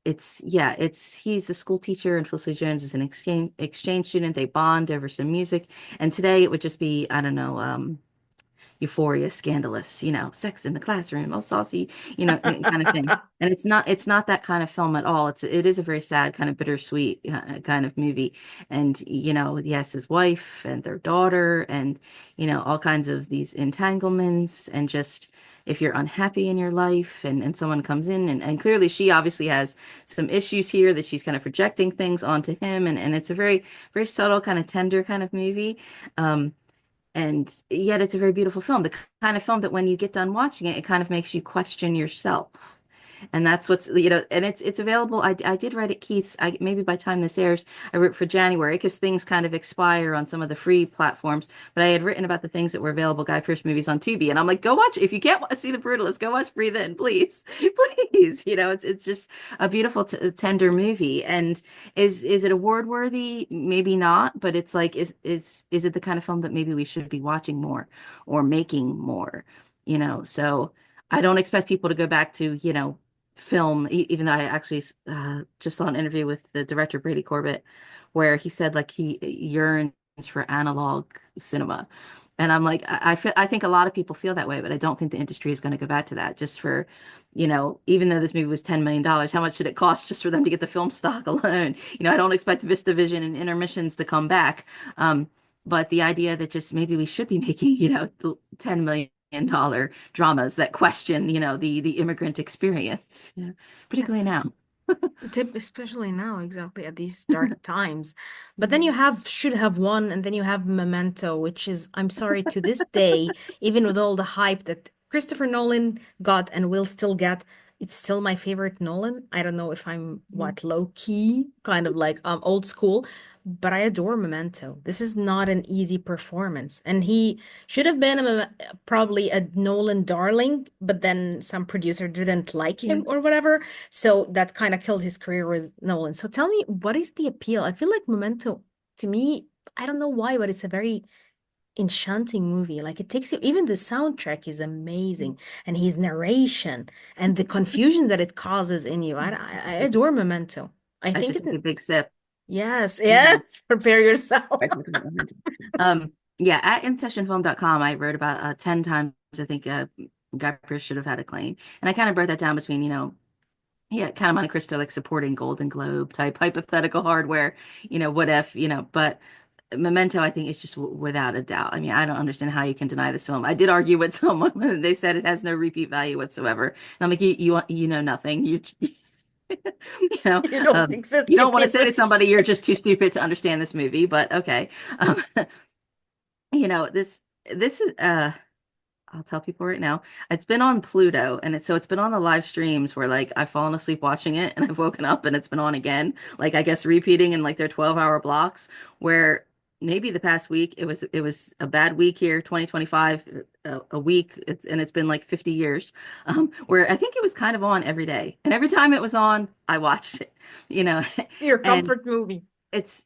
Speaker 2: he's a school teacher and Felicity Jones is an exchange student. They bond over some music. And today it would just be, I don't know, Euphoria, scandalous, sex in the classroom, oh saucy, kind of thing. And it's not that kind of film at all. It is a very sad, kind of bittersweet kind of movie. And yes, his wife and their daughter, and all kinds of these entanglements, and just if you're unhappy in your life, and someone comes in, and clearly she obviously has some issues here that she's kind of projecting things onto him, and it's a very, very subtle, kind of tender kind of movie. Um, and yet it's a very beautiful film, the kind of film that when you get done watching it, it kind of makes you question yourself. And that's what's, and it's available. I did write at Keith's. Maybe by the time this airs, I wrote for January because things kind of expire on some of the free platforms. But I had written about the things that were available, Guy Pearce movies on Tubi, and I'm like, go watch. If you can't see The Brutalist, go watch Breathe In, please, please. It's just a beautiful, tender movie. And is it award worthy? Maybe not. But it's like, is it the kind of film that maybe we should be watching more or making more? So I don't expect people to go back to, film, even though I actually just saw an interview with the director Brady Corbett where he said like he yearns for analog cinema. And I'm like, I think a lot of people feel that way, but I don't think the industry is going to go back to that just for, even though this movie was $10 million, how much did it cost just for them to get the film stock alone? I don't expect VistaVision and intermissions to come back. But the idea that just maybe we should be making, $10 million dramas that question, the immigrant experience, particularly
Speaker 1: Yes.
Speaker 2: now.
Speaker 1: Especially now, exactly at these dark times. But then you have Should Have Won, and then you have Memento, which is, I'm sorry, to this day, even with all the hype that Christopher Nolan got and will still get, it's still my favorite Nolan. I don't know if I'm
Speaker 2: Mhm.
Speaker 1: what low key, kind of like old school, but I adore Memento. This is not an easy performance. And he should have been probably a Nolan darling, but then some producer didn't like
Speaker 2: Yeah.
Speaker 1: him or whatever. So that kind of killed his career with Nolan. So tell me, what is the appeal? I feel like Memento, to me, I don't know why, but it's a very enchanting movie. Like it takes you, even the soundtrack is amazing, and his narration and the confusion that it causes in you. I adore Memento. I
Speaker 2: I
Speaker 1: think
Speaker 2: should
Speaker 1: it,
Speaker 2: take a big sip.
Speaker 1: yes,
Speaker 2: Yeah.
Speaker 1: yes, prepare yourself.
Speaker 2: I talked about momentum. Yeah, at InSessionFilm.com, I wrote about 10 times I think Guy Pearce should have had a claim. And I kind of broke that down between, yeah, kind of Monte Cristo, like supporting Golden Globe type hypothetical hardware, what if, but Memento, I think, is just without a doubt. I mean, I don't understand how you can deny this film. I did argue with someone, and they said it has no repeat value whatsoever. And I'm like, you know nothing. You know,
Speaker 1: You don't
Speaker 2: um,
Speaker 1: exist,
Speaker 2: you
Speaker 1: you
Speaker 2: don't want to
Speaker 1: piece
Speaker 2: say
Speaker 1: of
Speaker 2: to somebody you're just too stupid to understand this movie, but okay. Um, this is I'll tell people right now. It's been on Pluto, and it's been on the live streams where like I've fallen asleep watching it and I've woken up and it's been on again. Like I guess repeating in like their 12-hour blocks where maybe the past week it was a bad week here, 2025, a week it's been like 50 years. Where I think it was kind of on every day. And every time it was on, I watched it, you know.
Speaker 1: your
Speaker 2: And
Speaker 1: comfort movie.
Speaker 2: it's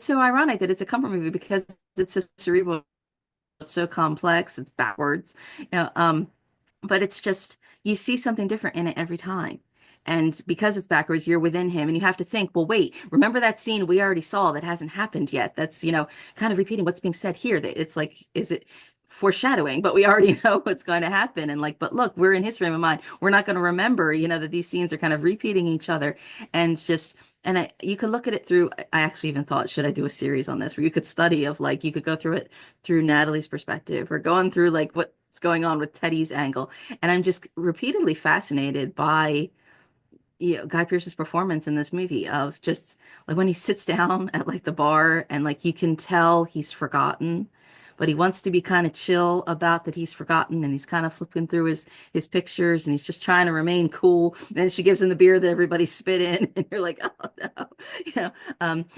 Speaker 2: so ironic that it's a comfort movie because it's so cerebral, it's so complex, it's backwards, you know, but it's just you see something different in it every time. And because it's backwards, you're within him and you have to think, well, wait, remember that scene we already saw that hasn't happened yet? That's, kind of repeating what's being said here. That it's like, is it foreshadowing? But we already know what's going to happen. And like, but look, we're in his frame of mind. We're not going to remember, that these scenes are kind of repeating each other. And just you could look at it through, I actually even thought, should I do a series on this where you could study of like, you could go through it through Natalie's perspective or going through like what's going on with Teddy's angle. And I'm just repeatedly fascinated by, Guy Pearce's performance in this movie of just like when he sits down at like the bar and like you can tell he's forgotten, but he wants to be kind of chill about that he's forgotten and he's kind of flipping through his pictures and he's just trying to remain cool. And then she gives him the beer that everybody spit in and you're like, oh no.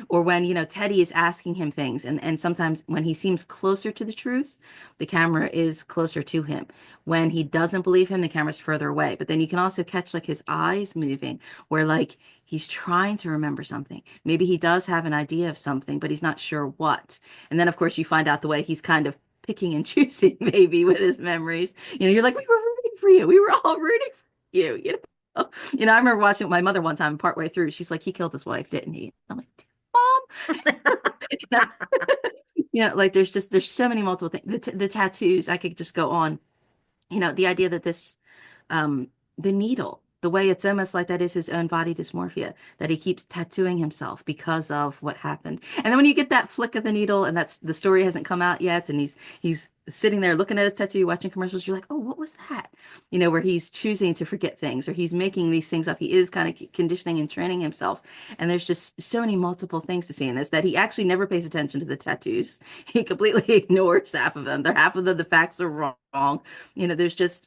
Speaker 2: Or when, Teddy is asking him things and sometimes when he seems closer to the truth, the camera is closer to him. When he doesn't believe him, the camera's further away. But then you can also catch like his eyes moving, where like he's trying to remember something. Maybe he does have an idea of something, but he's not sure what. And then, of course, you find out the way he's kind of picking and choosing, maybe with his memories. You're like, we were rooting for you. We were all rooting for you. I remember watching with my mother one time, partway through. She's like, he killed his wife, didn't he? I'm like, Mom. Like there's so many multiple things. The tattoos, I could just go on. The idea that this um the needle, the way it's almost like that is his own body dysmorphia, that he keeps tattooing himself because of what happened. And then when you get that flick of the needle and that's the story hasn't come out yet and he's sitting there looking at his tattoo, watching commercials, you're like, oh, what was that? Where he's choosing to forget things or he's making these things up. He is kind of conditioning and training himself. And there's just so many multiple things to see in this that he actually never pays attention to the tattoos. He completely ignores half of them. They're half of the facts are wrong. There's just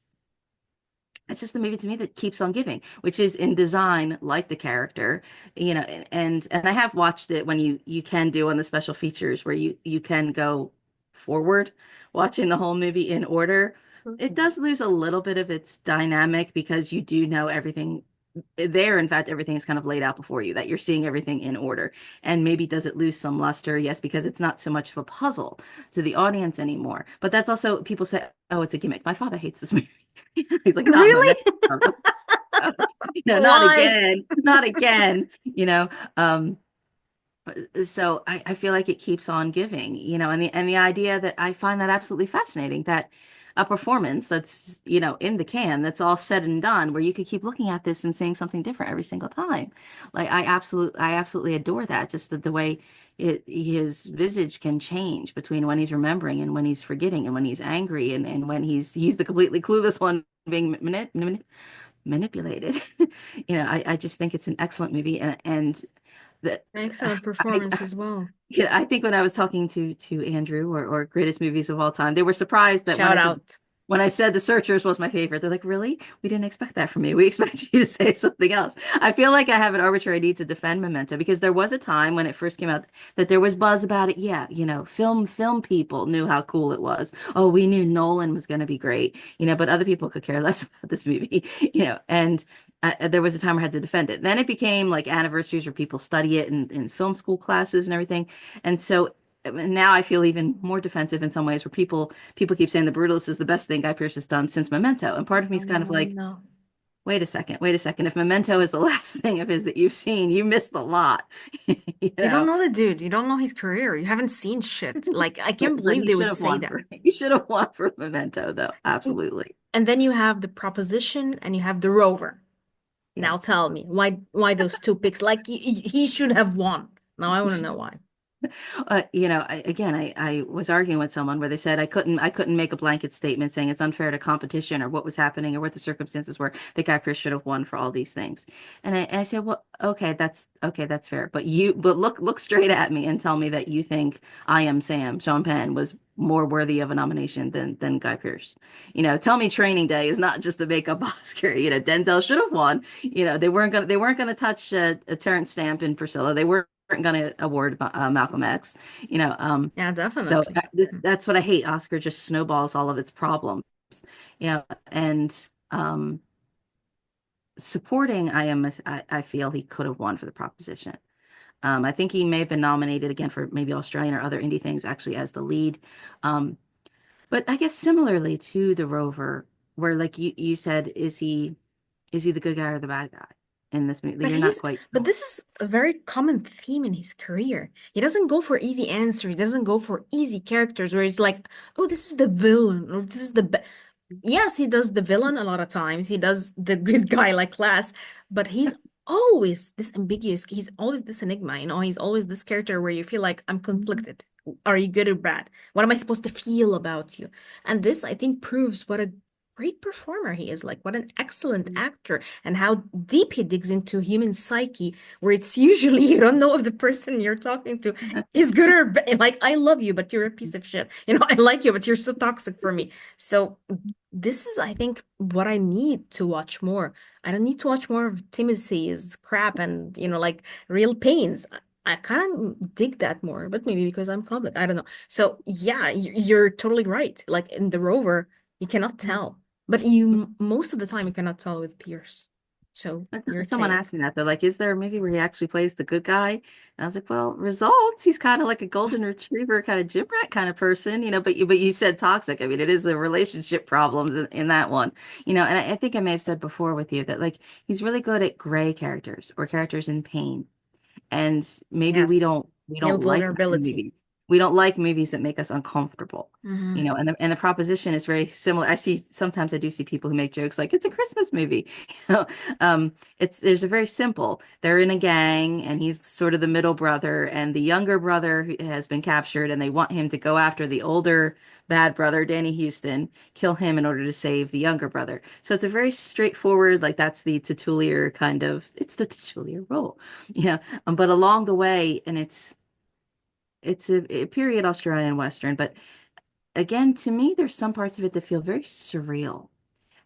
Speaker 2: it's just the movie to me that keeps on giving, which is in design like the character, and I have watched it when you can do on the special features where you can go forward watching the whole movie in order. It does lose a little bit of its dynamic because you do know everything there. In fact, everything is kind of laid out before you, that you're seeing everything in order. And maybe does it lose some luster? Yes, because it's not so much of a puzzle to the audience anymore. But that's also people say, oh, it's a gimmick. My father hates this movie. He's like, not
Speaker 1: Really?
Speaker 2: Memento. No, not
Speaker 1: Why?
Speaker 2: again. Not again. So I feel like it keeps on giving, and the idea that I find that absolutely fascinating that a performance that's, in the can, that's all said and done, where you could keep looking at this and saying something different every single time. Like I absolutely adore that. Just the way his visage can change between when he's remembering and when he's forgetting and when he's angry and when he's the completely clueless one being manipulated. I just think it's an excellent movie and that
Speaker 1: Excellent performance as well.
Speaker 2: I think when I was talking to Andrew or greatest movies of all time, they were surprised that when I
Speaker 1: Shout
Speaker 2: said
Speaker 1: out.
Speaker 2: When I said The Searchers was my favorite, they're like, really? We didn't expect that from you. We expected you to say something else. I feel like I have an arbitrary need to defend Memento because there was a time when it first came out that there was buzz about it. Yeah, film people knew how cool it was. Oh, we knew Nolan was going to be great, but other people could care less about this movie, and there was a time where I had to defend it. Then it became like anniversaries where people study it in film school classes and everything. And so now I feel even more defensive in some ways where people keep saying The Brutalist is the best thing Guy Pearce has done since Memento. And part of me
Speaker 1: No,
Speaker 2: is kind of
Speaker 1: no,
Speaker 2: like,
Speaker 1: no.
Speaker 2: wait a second, wait a second. If Memento is the last thing of his that you've seen, you missed a lot. You
Speaker 1: You don't
Speaker 2: know,
Speaker 1: know the dude. You don't know his career. You haven't seen shit. Like, I can't
Speaker 2: but
Speaker 1: believe
Speaker 2: he
Speaker 1: they
Speaker 2: should
Speaker 1: would
Speaker 2: have
Speaker 1: say
Speaker 2: won
Speaker 1: that.
Speaker 2: for he should have won for Memento though.
Speaker 1: Mm.
Speaker 2: Absolutely.
Speaker 1: And then you have the proposition and you have the rover. Now
Speaker 2: Yes.
Speaker 1: tell me, why those two picks? Like he should have won. Now I
Speaker 2: He
Speaker 1: want to
Speaker 2: should
Speaker 1: know why.
Speaker 2: I was arguing with someone where they said I couldn't make a blanket statement saying it's unfair to competition or what was happening or what the circumstances were. The Guy Pearce should have won for all these things. And I said, well, okay, that's fair. But look straight at me and tell me that you think I Am Sam, Sean Penn was more worthy of a nomination than Guy Pearce. Tell me Training Day is not just a makeup Oscar. Denzel should have won. They weren't gonna touch Terrence Stamp and Priscilla. They weren't going to award Malcolm X, you know.
Speaker 1: Yeah,
Speaker 2: So
Speaker 1: definitely.
Speaker 2: that's what I hate. Oscar just snowballs all of its problems, and um, supporting, I feel he could have won for The Proposition. I think he may have been nominated again for maybe Australian or other indie things actually as the lead. Um, but I guess similarly to The Rover, where like you said, is he the good guy or the bad guy in this movie?
Speaker 1: But
Speaker 2: You're not
Speaker 1: he's
Speaker 2: quite
Speaker 1: but
Speaker 2: sure.
Speaker 1: this is a very common theme in his career. He doesn't go for easy answers. He doesn't go for easy characters where he's like, oh, this is the villain or this is the yes, he does the villain a lot of times. He does the good guy like Class, but he's always this ambiguous. He's always this enigma, He's always this character where you feel like I'm conflicted. Are you good or bad? What am I supposed to feel about you? And this, I think, proves what a great performer he is, like what an excellent actor, and how deep he digs into human psyche, where it's usually you don't know if the person you're talking to is good or bad. Like, I love you, but you're a piece of shit. I like you, but you're so toxic for me. So this is, I think, what I need to watch more. I don't need to watch more of Timothy's crap and, like real pains. I kind of dig that more, but maybe because I'm public, I don't know. So yeah, you're totally right. Like in The Rover, you cannot tell, but most of the time you cannot tell with Pierce. So your
Speaker 2: Someone
Speaker 1: take.
Speaker 2: asked me that. They're like, is there a movie where he actually plays the good guy? And I was like, well, results. He's kind of like a golden retriever, kind of gym rat kind of person, but you said toxic. I mean, it is the relationship problems in that one, and I think I may have said before with you that like he's really good at gray characters or characters in pain. And maybe we
Speaker 1: Yes.
Speaker 2: don't we
Speaker 1: Male
Speaker 2: don't like that in
Speaker 1: vulnerability.
Speaker 2: movies. We don't like movies that make us uncomfortable.
Speaker 1: Hmm.
Speaker 2: And the proposition is very similar. I do see people who make jokes like it's a Christmas movie. You know, there's a very simple. They're in a gang and he's sort of the middle brother and the younger brother has been captured and they want him to go after the older bad brother, Danny Houston, kill him in order to save the younger brother. So it's a very straightforward, like that's the titular kind of, it's the titular role. But along the way, and it's a period Australian Western, but again, to me, there's some parts of it that feel very surreal.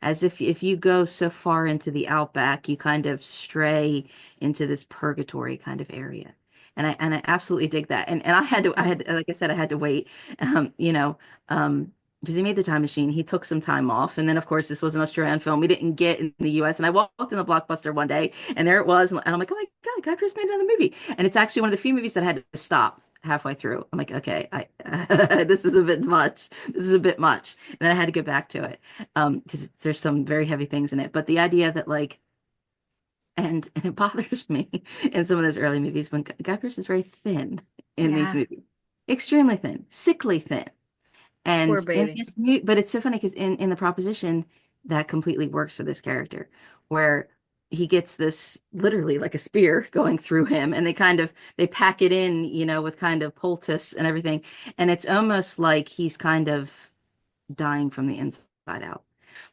Speaker 2: As if you go so far into the outback, you kind of stray into this purgatory kind of area. And I absolutely dig that. And like I said, I had to wait. Because he made the time machine. He took some time off. And then of course this was an Australian film we didn't get in the US. And I walked in the Blockbuster one day and there it was. And I'm like, oh my God, Guy Pearce made another movie. And it's actually one of the few movies that I had to stop halfway through. I'm like, okay, this is a bit much. This is a bit much. And then I had to get back to it because there's some very heavy things in it. But the idea that like, and it bothers me in some of those early movies when Guy Pearce is very thin in these
Speaker 1: Yes.
Speaker 2: movies, extremely thin, sickly thin.
Speaker 1: Poor
Speaker 2: And in
Speaker 1: baby.
Speaker 2: but it's so funny because in the proposition that completely works for this character, where he gets this literally like a spear going through him, and they pack it in, with kind of poultice and everything, and it's almost like he's kind of dying from the inside out.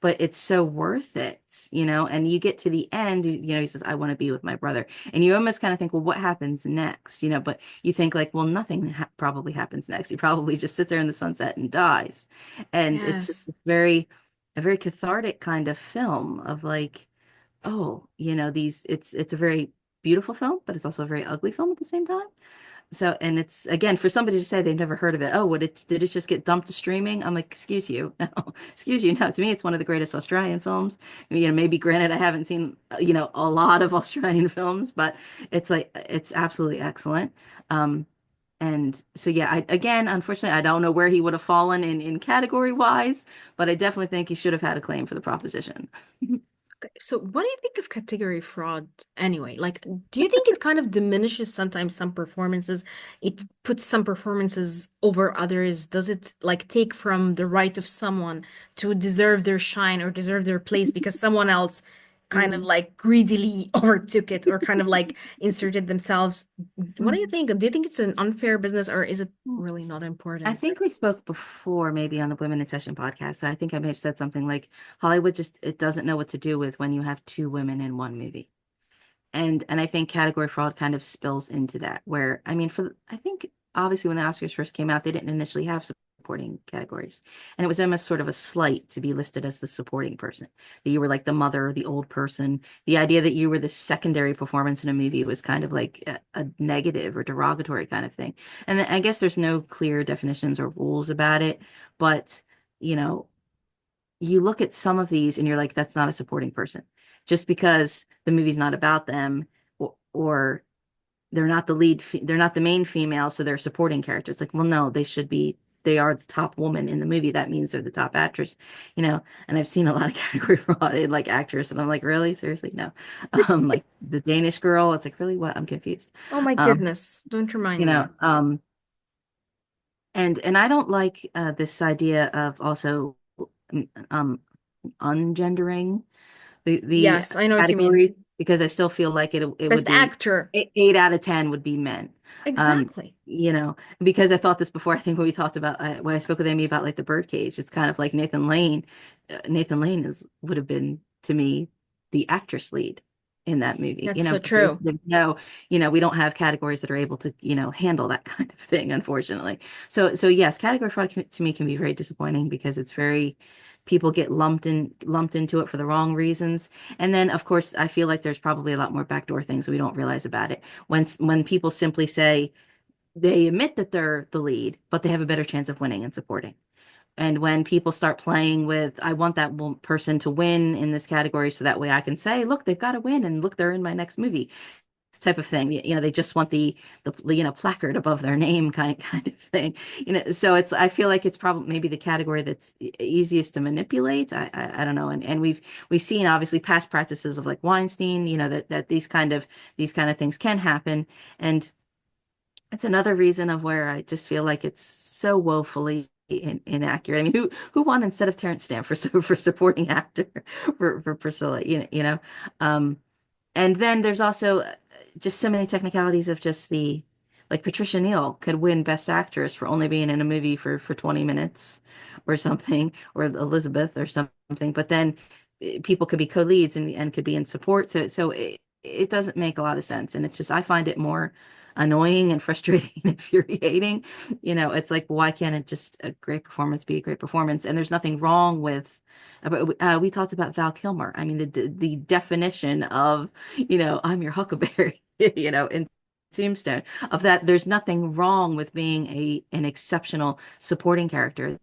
Speaker 2: But it's so worth it, and you get to the end, he says, I want to be with my brother. And you almost kind of think, well, what happens next? But you think like, well, nothing probably happens next. He probably just sits there in the sunset and dies. And it's just
Speaker 1: Yes.
Speaker 2: very a very cathartic kind of film of like, oh, these it's a very beautiful film, but it's also a very ugly film at the same time. So, and it's again for somebody to say they've never heard of it. Oh, did it just get dumped to streaming? I'm like, excuse you, no, excuse you. No, to me, it's one of the greatest Australian films. Maybe granted, I haven't seen a lot of Australian films, but it's absolutely excellent. And so yeah, again, unfortunately, I don't know where he would have fallen in category wise, but I definitely think he should have had a claim for the proposition.
Speaker 1: Okay, so what do you think of category fraud anyway? Like, do you think it kind of diminishes sometimes some performances? It puts some performances over others? Does it like take from the right of someone to deserve their shine or deserve their place because someone else kind of
Speaker 2: Mm.
Speaker 1: like greedily overtook it or kind of like inserted themselves? What do you think? Do you think it's an unfair business or is it
Speaker 2: Mm.
Speaker 1: really not
Speaker 2: I
Speaker 1: important?
Speaker 2: think we spoke before, maybe on the Women in Session podcast. So I think I may have said something like Hollywood just it doesn't know what to do with when you have two women in one movie. And I think category fraud kind of spills into that, where I mean, I think obviously when the Oscars first came out, they didn't initially have supporting categories. And it was almost sort of a slight to be listed as the supporting person. That you were like the mother or the old person. The idea that you were the secondary performance in a movie was kind of like a negative or derogatory kind of thing. And then I guess there's no clear definitions or rules about it, but you know, you look at some of these and you're like, that's not a supporting person. Just because the movie's not about them or they're not the they're not the main female, so they're supporting characters. Like, well, no, they are the top woman in the movie. That means they're the top actress, and I've seen a lot of category fraud in like actress, and I'm like, really? Seriously? No. Like the Danish girl, it's like, really what? I'm confused.
Speaker 1: Oh my
Speaker 2: Um,
Speaker 1: goodness, don't
Speaker 2: you
Speaker 1: remind
Speaker 2: know,
Speaker 1: me.
Speaker 2: um, and I don't like this idea of also um ungendering the
Speaker 1: Yes, I know what you mean.
Speaker 2: categories because I still feel like it would
Speaker 1: Best
Speaker 2: be
Speaker 1: actor.
Speaker 2: 8 out of 10 would be men. Um,
Speaker 1: Exactly.
Speaker 2: because I thought this before. I think when we talked about when I spoke with Amy about like the birdcage, it's kind of like Nathan Lane. Nathan Lane is would have been to me the actress lead in that movie.
Speaker 1: That's so
Speaker 2: But there's,
Speaker 1: true.
Speaker 2: there's no, we don't have categories that are able to handle that kind of thing, unfortunately. So yes, category fraud to me can be very disappointing because it's very people get lumped into it for the wrong reasons. And then, of course, I feel like there's probably a lot more backdoor things that we don't realize about it. When people simply say they admit that they're the lead, but they have a better chance of winning and supporting. And when people start playing with, I want that person to win in this category so that way I can say, look, they've got to win, and look, they're in my next movie type of thing. They just want the placard above their name kind of thing. So I feel like it's probably maybe the category that's easiest to manipulate. I don't know. And we've seen obviously past practices of like Weinstein, that these kind of things can happen. And it's another reason of where I just feel like it's so woefully inaccurate. I mean, who won instead of Terrence Stamp for supporting actor for Priscilla? Um, and then there's also just so many technicalities of just like Patricia Neal could win Best Actress for only being in a movie for 20 minutes or something, or Elizabeth or something. But then people could be co-leads and could be in support. So it doesn't make a lot of sense. And it's just, I find it more annoying and frustrating and infuriating. It's like, why can't it just a great performance be a great performance? And there's nothing wrong with, we talked about Val Kilmer. I mean, the definition of, I'm your Huckleberry, in Tombstone, of that, there's nothing wrong with being an exceptional supporting character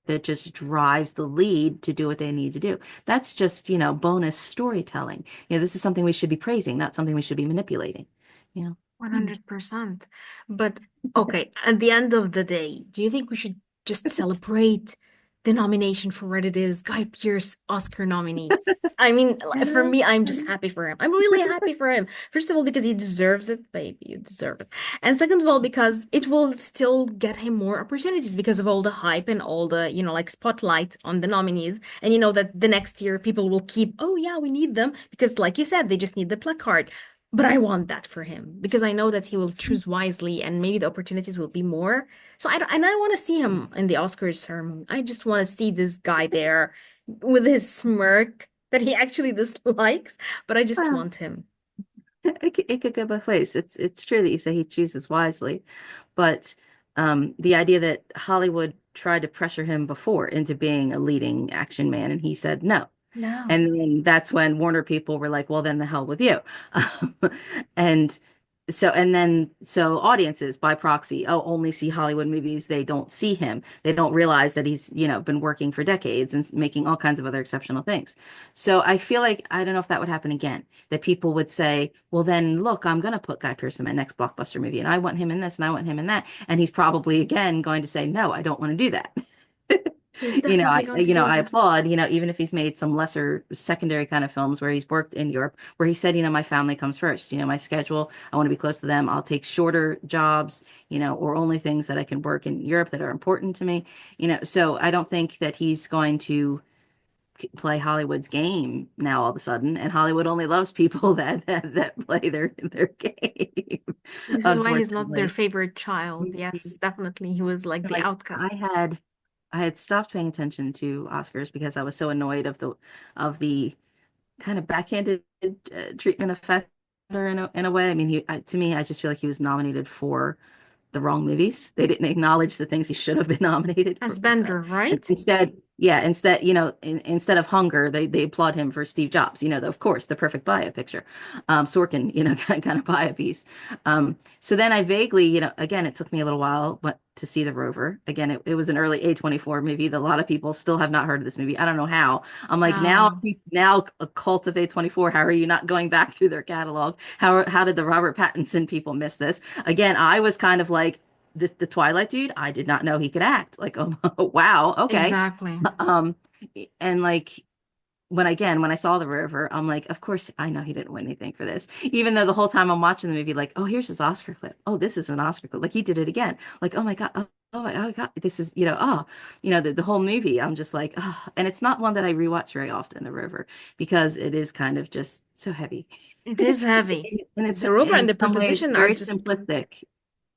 Speaker 2: that just drives the lead to do what they need to do. That's just, bonus storytelling. This is something we should be praising, not something we should be manipulating, you know.
Speaker 1: 100%. But okay, at the end of the day, do you think we should just celebrate the nomination for what it is? Guy Pearce, Oscar nominee. I mean, for me, I'm just happy for him. I'm really happy for him. First of all, because he deserves it, baby, you deserve it. And second of all, because it will still get him more opportunities because of all the hype and all the, like spotlight on the nominees. And you know that the next year people will keep, oh yeah, we need them because like you said, they just need the placard. But I want that for him because I know that he will choose wisely and maybe the opportunities will be more. So and I want to see him in the Oscars ceremony. I just want to see this guy there with his smirk that he actually dislikes, but I just
Speaker 2: Well,
Speaker 1: want him.
Speaker 2: it could go both ways. It's true that you say he chooses wisely, but the idea that Hollywood tried to pressure him before into being a leading action man, and he said no.
Speaker 1: No.
Speaker 2: And then that's when Warner people were like, well, then the hell with you. Um, and so audiences by proxy, oh, only see Hollywood movies. They don't see him. They don't realize that he's, been working for decades and making all kinds of other exceptional things. So I feel like I don't know if that would happen again, that people would say, well, then look, I'm going to put Guy Pearce in my next blockbuster movie, and I want him in this and I want him in that. And he's probably again going to say, no, I don't want to do that.
Speaker 1: He's definitely going to do
Speaker 2: I
Speaker 1: that.
Speaker 2: applaud, even if he's made some lesser secondary kind of films where he's worked in Europe, where he said, my family comes first, my schedule, I want to be close to them. I'll take shorter jobs, or only things that I can work in Europe that are important to me, so I don't think that he's going to play Hollywood's game now all of a sudden, and Hollywood only loves people that play their game,
Speaker 1: This is why he's not their
Speaker 2: unfortunately.
Speaker 1: favorite child. Yes, definitely. He was like the
Speaker 2: Like
Speaker 1: outcast.
Speaker 2: I had stopped paying attention to Oscars because I was so annoyed of the kind of backhanded treatment of Fassbender in a way. I mean, to me, I just feel like he was nominated for the wrong movies. They didn't acknowledge the things he should have been nominated
Speaker 1: As
Speaker 2: for.
Speaker 1: Bender,
Speaker 2: And
Speaker 1: right?
Speaker 2: instead, instead of Hunger, they applaud him for Steve Jobs. Of course, the perfect bio picture, Sorkin, kind of bio piece. So then I vaguely, again, it took me a little while, but to see The Rover. Again, it was an early A24 movie that a lot of people still have not heard of this movie. I don't know how. I'm like,
Speaker 1: Oh,
Speaker 2: now a cult of A24, how are you not going back through their catalog? How did the Robert Pattinson people miss this? Again, I was kind of like the Twilight dude. I did not know he could act. Like, oh wow, okay.
Speaker 1: exactly.
Speaker 2: Um, and like when I saw The River, I'm like, of course I know he didn't win anything for this. Even though the whole time I'm watching the movie, like, oh, here's his Oscar clip. Oh, this is an Oscar clip. Like he did it again. Like, oh my God. Oh my God, this is, the whole movie. I'm just like, oh. And it's not one that I rewatch very often, The River, because it is kind of just so heavy.
Speaker 1: It is heavy.
Speaker 2: And it's
Speaker 1: The Rover and
Speaker 2: in
Speaker 1: the
Speaker 2: some ways
Speaker 1: Preposition are
Speaker 2: very
Speaker 1: just
Speaker 2: simplistic.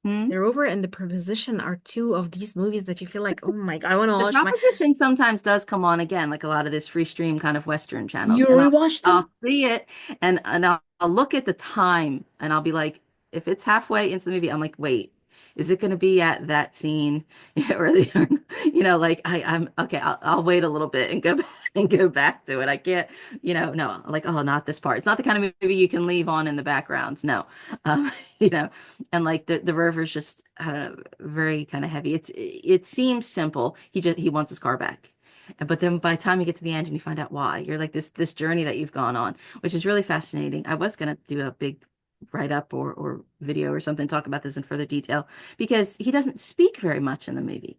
Speaker 2: Hmm?
Speaker 1: The Rover and the Preposition are two of these movies that you feel like, oh my God, I want to
Speaker 2: The
Speaker 1: watch my.
Speaker 2: proposition sometimes does come on again, like a lot of this free stream kind of Western channels,
Speaker 1: You
Speaker 2: and I'll
Speaker 1: rewatched them?
Speaker 2: I'll see it, and I'll look at the time, and I'll be like, if it's halfway into the movie, I'm like, wait, is it going to be at that scene? Yeah, or like I'm okay. I'll wait a little bit and go back and go back to it. I can't, no, like oh, not this part. It's not the kind of movie you can leave on in the backgrounds. No, um, you know, and like the Rover's just I don't know, very kind of heavy. It seems simple. He wants his car back. But then by the time you get to the end and you find out why, you're like this journey that you've gone on, which is really fascinating. I was gonna do a big write up or video or something, talk about this in further detail because he doesn't speak very much in the movie.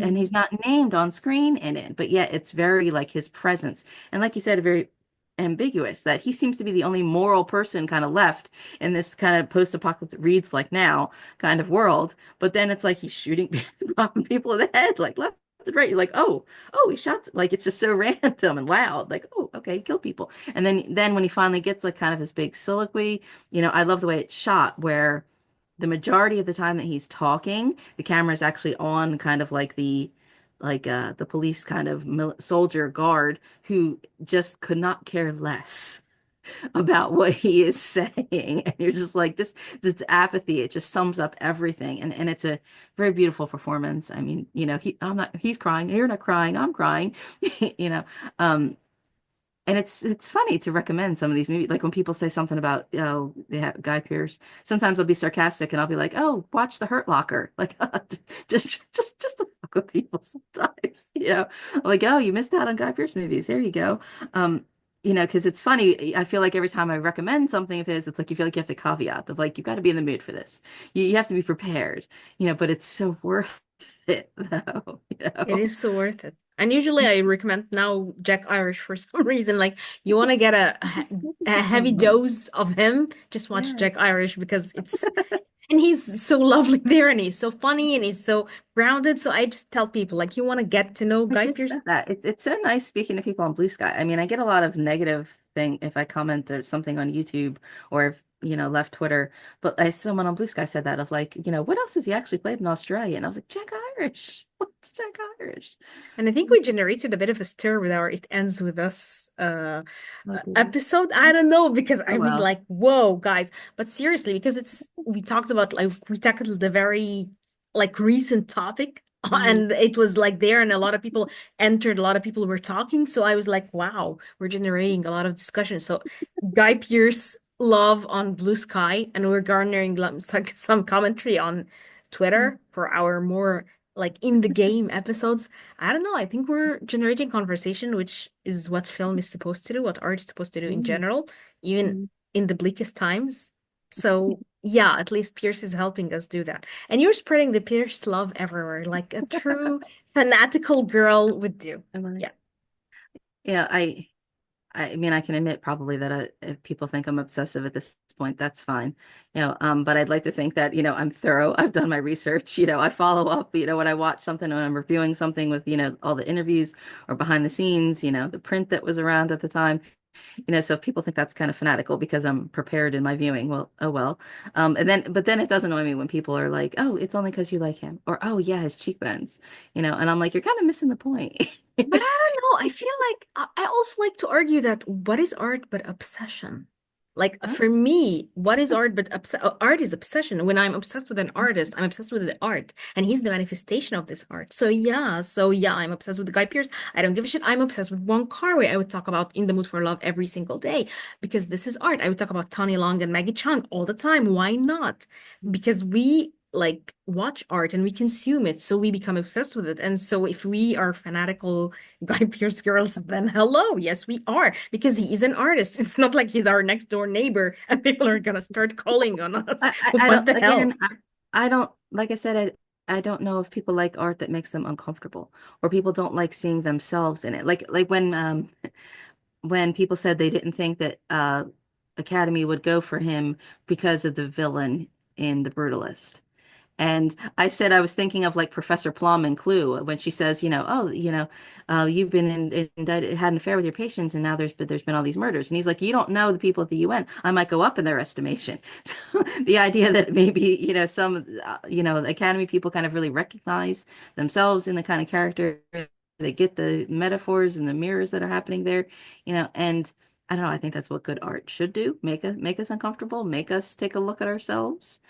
Speaker 2: And
Speaker 1: Mhm.
Speaker 2: he's not named on screen in it, but yet it's very like his presence. And like you said, very ambiguous that he seems to be the only moral person kind of left in this kind of post-apocalyptic reads like now kind of world. But then it's like he's shooting people in the head, like left and right. You're like, oh, he shot like it's just so random and loud. Like, oh, okay, he killed people. And then when he finally gets like kind of his big soliloquy, I love the way it's shot where the majority of the time that he's talking, the camera is actually on kind of like the police kind of soldier guard who just could not care less about what he is saying. And you're just like this apathy, it just sums up everything. And it's a very beautiful performance. I mean, he's crying, you're not crying, I'm crying, you know. Um, and it's funny to recommend some of these movies. Like when people say something about, they have Guy Pearce, sometimes I'll be sarcastic and I'll be like, oh, watch The Hurt Locker. Like just to fuck with people sometimes, Like, oh, you missed out on Guy Pearce movies. There you go. Um, because it's funny. I feel like every time I recommend something of his, it's like you feel like you have to caveat of like, you've got to be in the mood for this. You have to be prepared, but it's so worth it though,
Speaker 1: It is so worth it. And usually I recommend now Jack Irish for some reason. Like you want to get
Speaker 2: Thank you
Speaker 1: a
Speaker 2: so
Speaker 1: heavy
Speaker 2: much.
Speaker 1: dose of him, just watch
Speaker 2: Yeah.
Speaker 1: Jack Irish because and he's so lovely there and he's so funny and he's so grounded. So I just tell people like you want to get to know
Speaker 2: I
Speaker 1: Guy
Speaker 2: just
Speaker 1: Pearce.
Speaker 2: said that. It's so nice speaking to people on Blue Sky. I mean, I get a lot of negative thing if I comment or something on YouTube or if, left Twitter. But someone on Blue Sky said that of like, what else has he actually played in Australia? And I was like, Jack Irish. What's Jack Irish?
Speaker 1: And I think we generated a bit of a stir with our It Ends With Us
Speaker 2: Oh, did we?
Speaker 1: episode. I don't know because I
Speaker 2: Oh
Speaker 1: mean
Speaker 2: well.
Speaker 1: like, whoa, guys. But seriously, because we talked about like we tackled the very like recent topic
Speaker 2: Mhm.
Speaker 1: and it was like there and a lot of people entered, a lot of people were talking. So I was like, wow, we're generating a lot of discussion. So Guy Pearce love on Blue Sky and we're garnering some commentary on Twitter for our more like in the game episodes. I don't know. I think we're generating conversation, which is what film is supposed to do, what art is supposed to do in
Speaker 2: Mhm.
Speaker 1: general, even
Speaker 2: Mhm.
Speaker 1: in the bleakest times. So yeah, at least Pierce is helping us do that. And you're spreading the Pierce love everywhere, like a true fanatical girl would do.
Speaker 2: Am I?
Speaker 1: Yeah.
Speaker 2: Yeah, I mean, I can admit probably that if people think I'm obsessive at this point, that's fine. But I'd like to think that, I'm thorough. I've done my research, I follow up, when I watch something, when I'm reviewing something with, all the interviews or behind the scenes, the print that was around at the time. So if people think that's kind of fanatical because I'm prepared in my viewing, well, oh well. But then it does annoy me when people are like, oh, it's only because you like him, or oh yeah, his cheekbones, and I'm like, you're kind of missing the point.
Speaker 1: But I don't know. I feel like I also like to argue that what is art but obsession? Like
Speaker 2: Huh?
Speaker 1: for me, what is art but art is obsession. When I'm obsessed with an artist, I'm obsessed with the art, and he's the manifestation of this art. So yeah, I'm obsessed with the Guy Pearce. I don't give a shit. I'm obsessed with Wong Kar-wai. I would talk about In the Mood for Love every single day because this is art. I would talk about Tony Long and Maggie Chung all the time. Why not? Because we like watch art and we consume it, so we become obsessed with it. And so if we are fanatical Guy Pearce girls, then hello. Yes, we are, because he is an artist. It's not like he's our next door neighbor and people are gonna start calling on us.
Speaker 2: I
Speaker 1: What
Speaker 2: don't,
Speaker 1: the
Speaker 2: again,
Speaker 1: hell?
Speaker 2: I don't, like I said, I don't know if people like art that makes them uncomfortable or people don't like seeing themselves in it. Like when people said they didn't think that Academy would go for him because of the villain in The Brutalist. And I said I was thinking of like Professor Plum and Clue when she says, oh, you've been indicted, had an affair with your patients, and now there's been all these murders. And he's like, you don't know the people at the UN. I might go up in their estimation. So the idea that maybe some Academy people kind of really recognize themselves in the kind of character, they get the metaphors and the mirrors that are happening there, and I don't know. I think that's what good art should do. Make us uncomfortable, make us take a look at ourselves.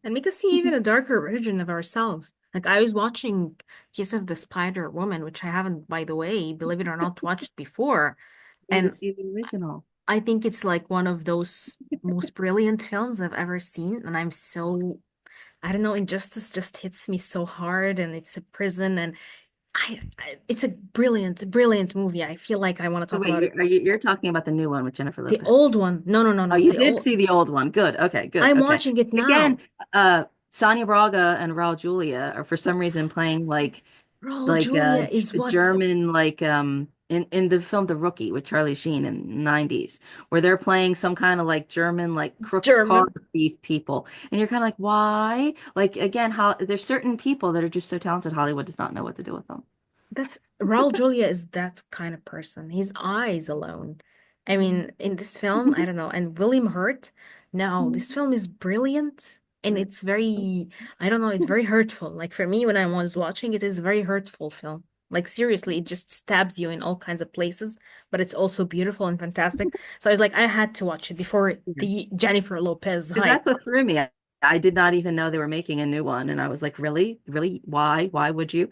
Speaker 1: And make us see even a darker version of ourselves. Like I was watching Kiss of the Spider Woman, which I haven't, by the way, believe it or not, watched before.
Speaker 2: Need to
Speaker 1: And
Speaker 2: see the original.
Speaker 1: I think it's like one of those most brilliant films I've ever seen. And I'm so, I don't know, Injustice just hits me so hard and it's a prison and it's a brilliant, brilliant movie. I feel like I want to
Speaker 2: So
Speaker 1: talk
Speaker 2: wait,
Speaker 1: about it.
Speaker 2: you're talking about the new one with Jennifer
Speaker 1: The old
Speaker 2: Lopez?
Speaker 1: one. No, no, no,
Speaker 2: Oh,
Speaker 1: no.
Speaker 2: you
Speaker 1: The
Speaker 2: did
Speaker 1: old.
Speaker 2: see the old one. Good. Okay, good.
Speaker 1: I'm
Speaker 2: Okay.
Speaker 1: watching it
Speaker 2: Again,
Speaker 1: now.
Speaker 2: Sonia Braga and Raul Julia are for some reason playing like
Speaker 1: Bro,
Speaker 2: like
Speaker 1: Julia is what?
Speaker 2: German in the film The Rookie with Charlie Sheen in the 90s where they're playing some kind of like German like crook car
Speaker 1: German.
Speaker 2: thief people and you're kind of like why like again how there's certain people that are just so talented Hollywood does not know what to do with them.
Speaker 1: That's Raul Julia is that kind of person. His eyes alone. I mean, in this film, I don't know. And William Hurt, no, this film is brilliant. And it's very, I don't know, it's very hurtful. Like for me, when I was watching it, is a very hurtful film. Like seriously, it just stabs you in all kinds of places, but it's also beautiful and fantastic. So I was like, I had to watch it before the Jennifer Lopez
Speaker 2: Because
Speaker 1: hype.
Speaker 2: that's what threw me. I did not even know they were making a new one, and I was like, "Really, really? Why? Why would you?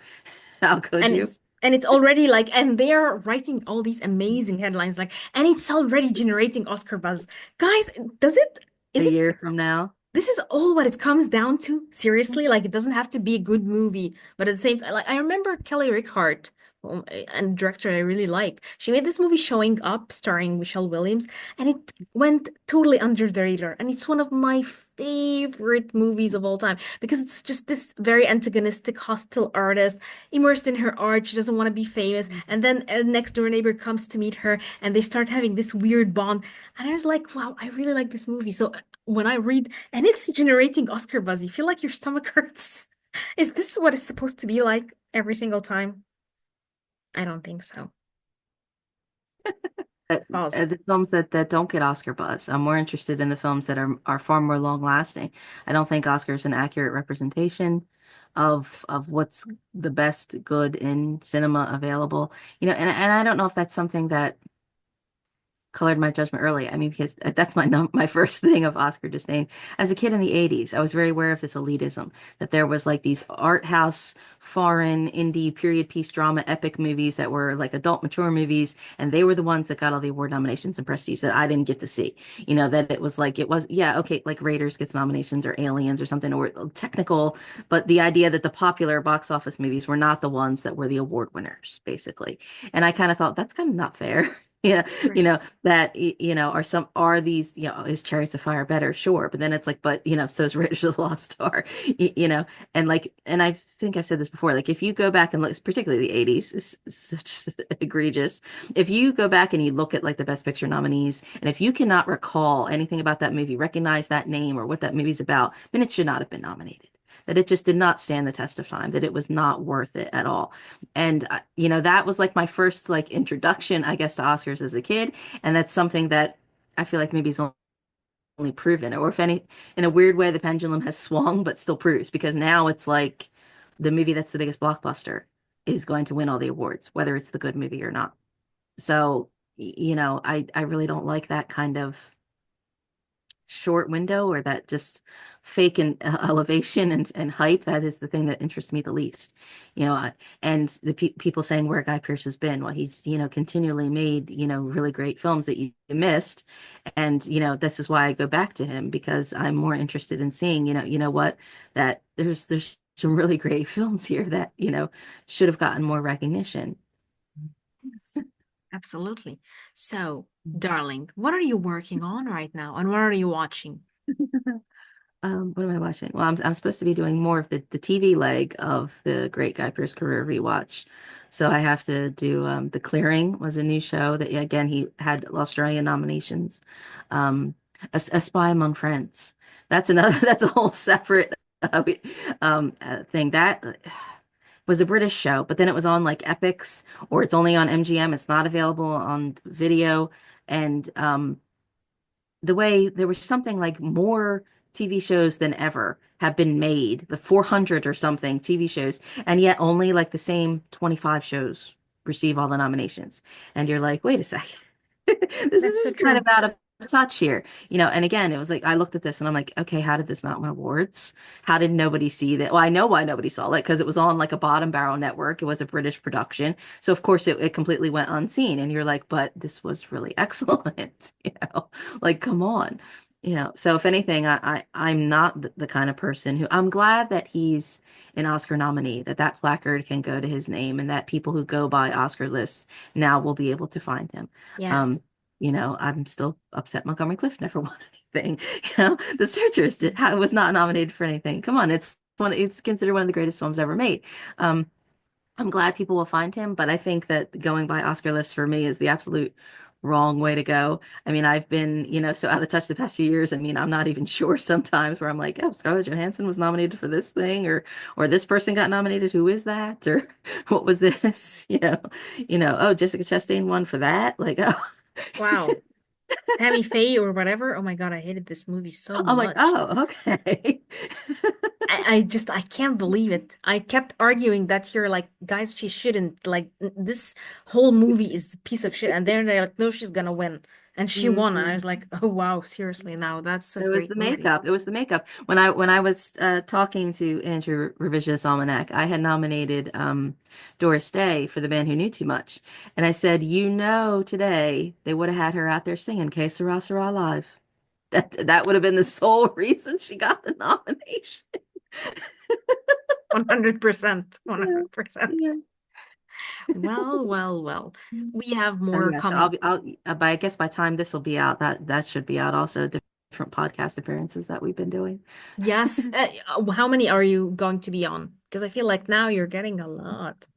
Speaker 2: How could you?"
Speaker 1: And it's already like, and they're writing all these amazing headlines, like, and it's already generating Oscar buzz. Guys, does it,
Speaker 2: A
Speaker 1: is it,
Speaker 2: year from now,
Speaker 1: this is all what it comes down to? Seriously? Like, it doesn't have to be a good movie, but at the same time, like, I remember Kelly Reichardt, and director I really like. She made this movie Showing Up, starring Michelle Williams, and it went totally under the radar. And it's one of my favorite movies of all time because it's just this very antagonistic, hostile artist immersed in her art. She doesn't want to be famous. And then a next door neighbor comes to meet her and they start having this weird bond. And I was like, wow, I really like this movie. So when I read, and it's generating Oscar buzz, you feel like your stomach hurts. Is this what it's supposed to be like every single time? I don't think so. Pause.
Speaker 2: the films that don't get Oscar buzz, I'm more interested in the films that are far more long lasting. I don't think Oscar is an accurate representation of what's the best good in cinema available. And I don't know if that's something that colored my judgment early. I mean, because that's my first thing of Oscar disdain. As a kid in the 80s, I was very aware of this elitism, that there was like these art house, foreign, indie, period piece drama, epic movies that were like adult, mature movies, and they were the ones that got all the award nominations and prestige that I didn't get to see. You know, that it was, yeah, okay, like Raiders gets nominations or Aliens or something, or technical, but the idea that the popular box office movies were not the ones that were the award winners, basically. And I kind of thought that's kind of not fair. Yeah,
Speaker 1: Of
Speaker 2: you know,
Speaker 1: course.
Speaker 2: that are these, is Chariots of Fire better? Sure, but then it's like, but so is Raiders of the Lost Ark. And like, and I think I've said this before, like if you go back and look, particularly the 80s is such egregious. If you go back and you look at like the Best Picture nominees, and if you cannot recall anything about that movie, recognize that name or what that movie's about, then it should not have been nominated. That it just did not stand the test of time, that it was not worth it at all. And that was like my first like introduction, I guess, to Oscars as a kid. And that's something that I feel like maybe is only proven, or if any, in a weird way, the pendulum has swung, but still proves because now it's like the movie that's the biggest blockbuster is going to win all the awards, whether it's the good movie or not. So, I really don't like that kind of short window or that just fake and elevation and hype. That is the thing that interests me the least. And the people saying where Guy Pearce has been, well, he's continually made really great films that you missed, and this is why I go back to him, because I'm more interested in seeing what, that there's some really great films here that should have gotten more recognition.
Speaker 1: Yes, absolutely. So, darling, what are you working on right now, and what are you watching?
Speaker 2: What am I watching? Well, I'm supposed to be doing more of the TV leg of the Great Guy Pearce career rewatch. So I have to do The Clearing was a new show that, yeah, again, he had Australian nominations. A Spy Among Friends. That's another that's a whole separate thing. That was a British show, but then it was on like Epics, or it's only on MGM. It's not available on video. And the way there was something like more TV shows than ever have been made, the 400 or something TV shows, and yet only like the same 25 shows receive all the nominations. And you're like, wait a second. This
Speaker 1: That's so
Speaker 2: is kind of
Speaker 1: true.
Speaker 2: out of touch here. And again, it was like I looked at this and I'm like, okay, how did this not win awards? How did nobody see that? Well, I know why nobody saw it, because it was on like a bottom barrel network. It was a British production. So of course it completely went unseen. And you're like, but this was really excellent, like come on. So if anything, I'm not the kind of person who, I'm glad that he's an Oscar nominee, that placard can go to his name, and that people who go by Oscar lists now will be able to find him.
Speaker 1: Yes.
Speaker 2: Um, I'm still upset Montgomery Clift never won anything. The Searchers was not nominated for anything. Come on, it's considered one of the greatest films ever made. Um, I'm glad people will find him, but I think that going by Oscar lists for me is the absolute wrong way to go. I mean, I've been, so out of touch the past few years. I mean, I'm not even sure sometimes, where I'm like, oh, Scarlett Johansson was nominated for this thing, or this person got nominated. Who is that? Or what was this? Oh, Jessica Chastain won for that. Like, oh.
Speaker 1: Wow. Tammy Faye or whatever. Oh my God, I hated this movie so
Speaker 2: I'm like,
Speaker 1: much.
Speaker 2: oh, okay.
Speaker 1: I can't believe it. I kept arguing that you're like, guys, she shouldn't. Like, this whole movie is a piece of shit. And then they're like, no, she's gonna win. And she won. And I was
Speaker 2: Mhm.
Speaker 1: like, oh wow, seriously, now that's a
Speaker 2: It was
Speaker 1: great
Speaker 2: the
Speaker 1: movie.
Speaker 2: makeup. It was the makeup. When I was talking to Andrew Revisionist Almanac, I had nominated Doris Day for The Man Who Knew Too Much, and I said, today they would have had her out there singing "Que Sera Sera" live. That would have been the sole reason she got the nomination.
Speaker 1: 100%.
Speaker 2: Yeah.
Speaker 1: 100%.
Speaker 2: Yeah.
Speaker 1: Well, well, well. We have
Speaker 2: Oh
Speaker 1: more
Speaker 2: yeah, so I'll
Speaker 1: coming.
Speaker 2: be I'll but I guess by time this will be out, that should be out also, different podcast appearances that we've been doing.
Speaker 1: Yes. How many are you going to be on? Because I feel like now you're getting a lot.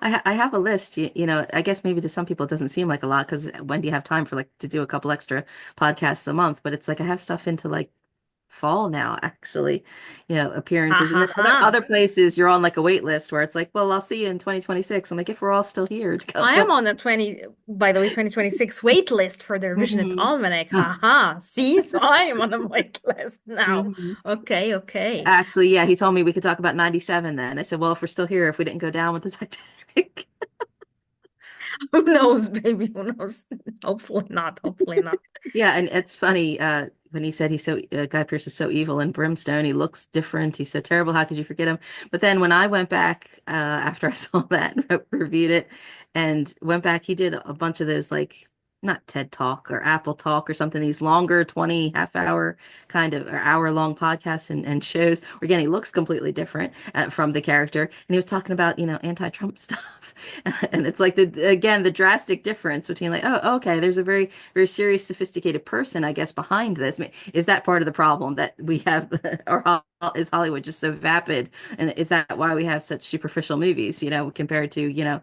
Speaker 2: I have a list. I guess maybe to some people it doesn't seem like a lot, because when do you have time for like to do a couple extra podcasts a month? But it's like I have stuff into like fall now, actually,
Speaker 1: Ha
Speaker 2: appearances. And
Speaker 1: ha
Speaker 2: then
Speaker 1: ha.
Speaker 2: other places you're on like a wait list where it's like, well, I'll see you in 2026. I'm like, if we're all still here,
Speaker 1: I am
Speaker 2: but
Speaker 1: on a 20, by the way, 2026 wait list for the Revisionist
Speaker 2: Mhm.
Speaker 1: Almanac. Haha. See, so I am on a wait list now.
Speaker 2: Mhm.
Speaker 1: Okay, okay.
Speaker 2: Actually, yeah, he told me we could talk about 97 then. I said, well, if we're still here, if we didn't go down with the Titanic.
Speaker 1: Who knows, baby? Who knows? Hopefully not. Hopefully not.
Speaker 2: Yeah, and it's funny when he said he's so Guy Pearce is so evil in Brimstone. He looks different. He's so terrible. How could you forget him? But then when I went back after I saw that and reviewed it and went back, he did a bunch of those like not TED Talk or Apple Talk or something. These longer 20 half hour kind of or hour long podcasts and shows. Where again, he looks completely different from the character, and he was talking about anti-Trump stuff. And it's like the drastic difference between like, oh, okay, there's a very serious, sophisticated person, I guess, behind this. I mean, is that part of the problem that we have, or is Hollywood just so vapid? And is that why we have such superficial movies, compared to,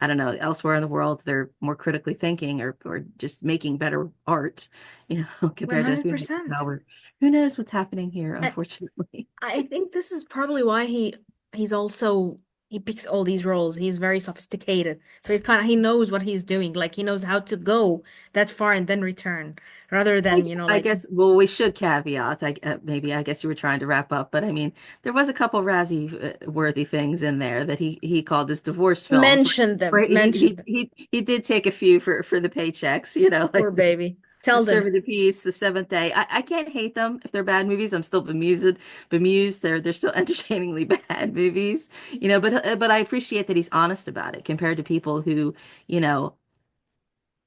Speaker 2: I don't know, elsewhere in the world, they're more critically thinking or just making better art, compared to
Speaker 1: 100%.
Speaker 2: who knows what's happening here,
Speaker 1: I,
Speaker 2: unfortunately.
Speaker 1: I think this is probably why he's also he picks all these roles. He's very sophisticated. So he knows what he's doing. Like he knows how to go that far and then return rather
Speaker 2: I,
Speaker 1: than,
Speaker 2: I
Speaker 1: like
Speaker 2: guess, well, we should caveat. I guess you were trying to wrap up, but I mean, there was a couple Razzie worthy things in there that he called his divorce films,
Speaker 1: mention them.
Speaker 2: where
Speaker 1: Mention them.
Speaker 2: he did take a few for the paychecks,
Speaker 1: Poor
Speaker 2: like
Speaker 1: baby.
Speaker 2: the
Speaker 1: Tell them.
Speaker 2: Servant of Peace, The Seventh Day. I can't hate them if they're bad movies. I'm still bemused. They're still entertainingly bad movies, but I appreciate that he's honest about it compared to people who, you know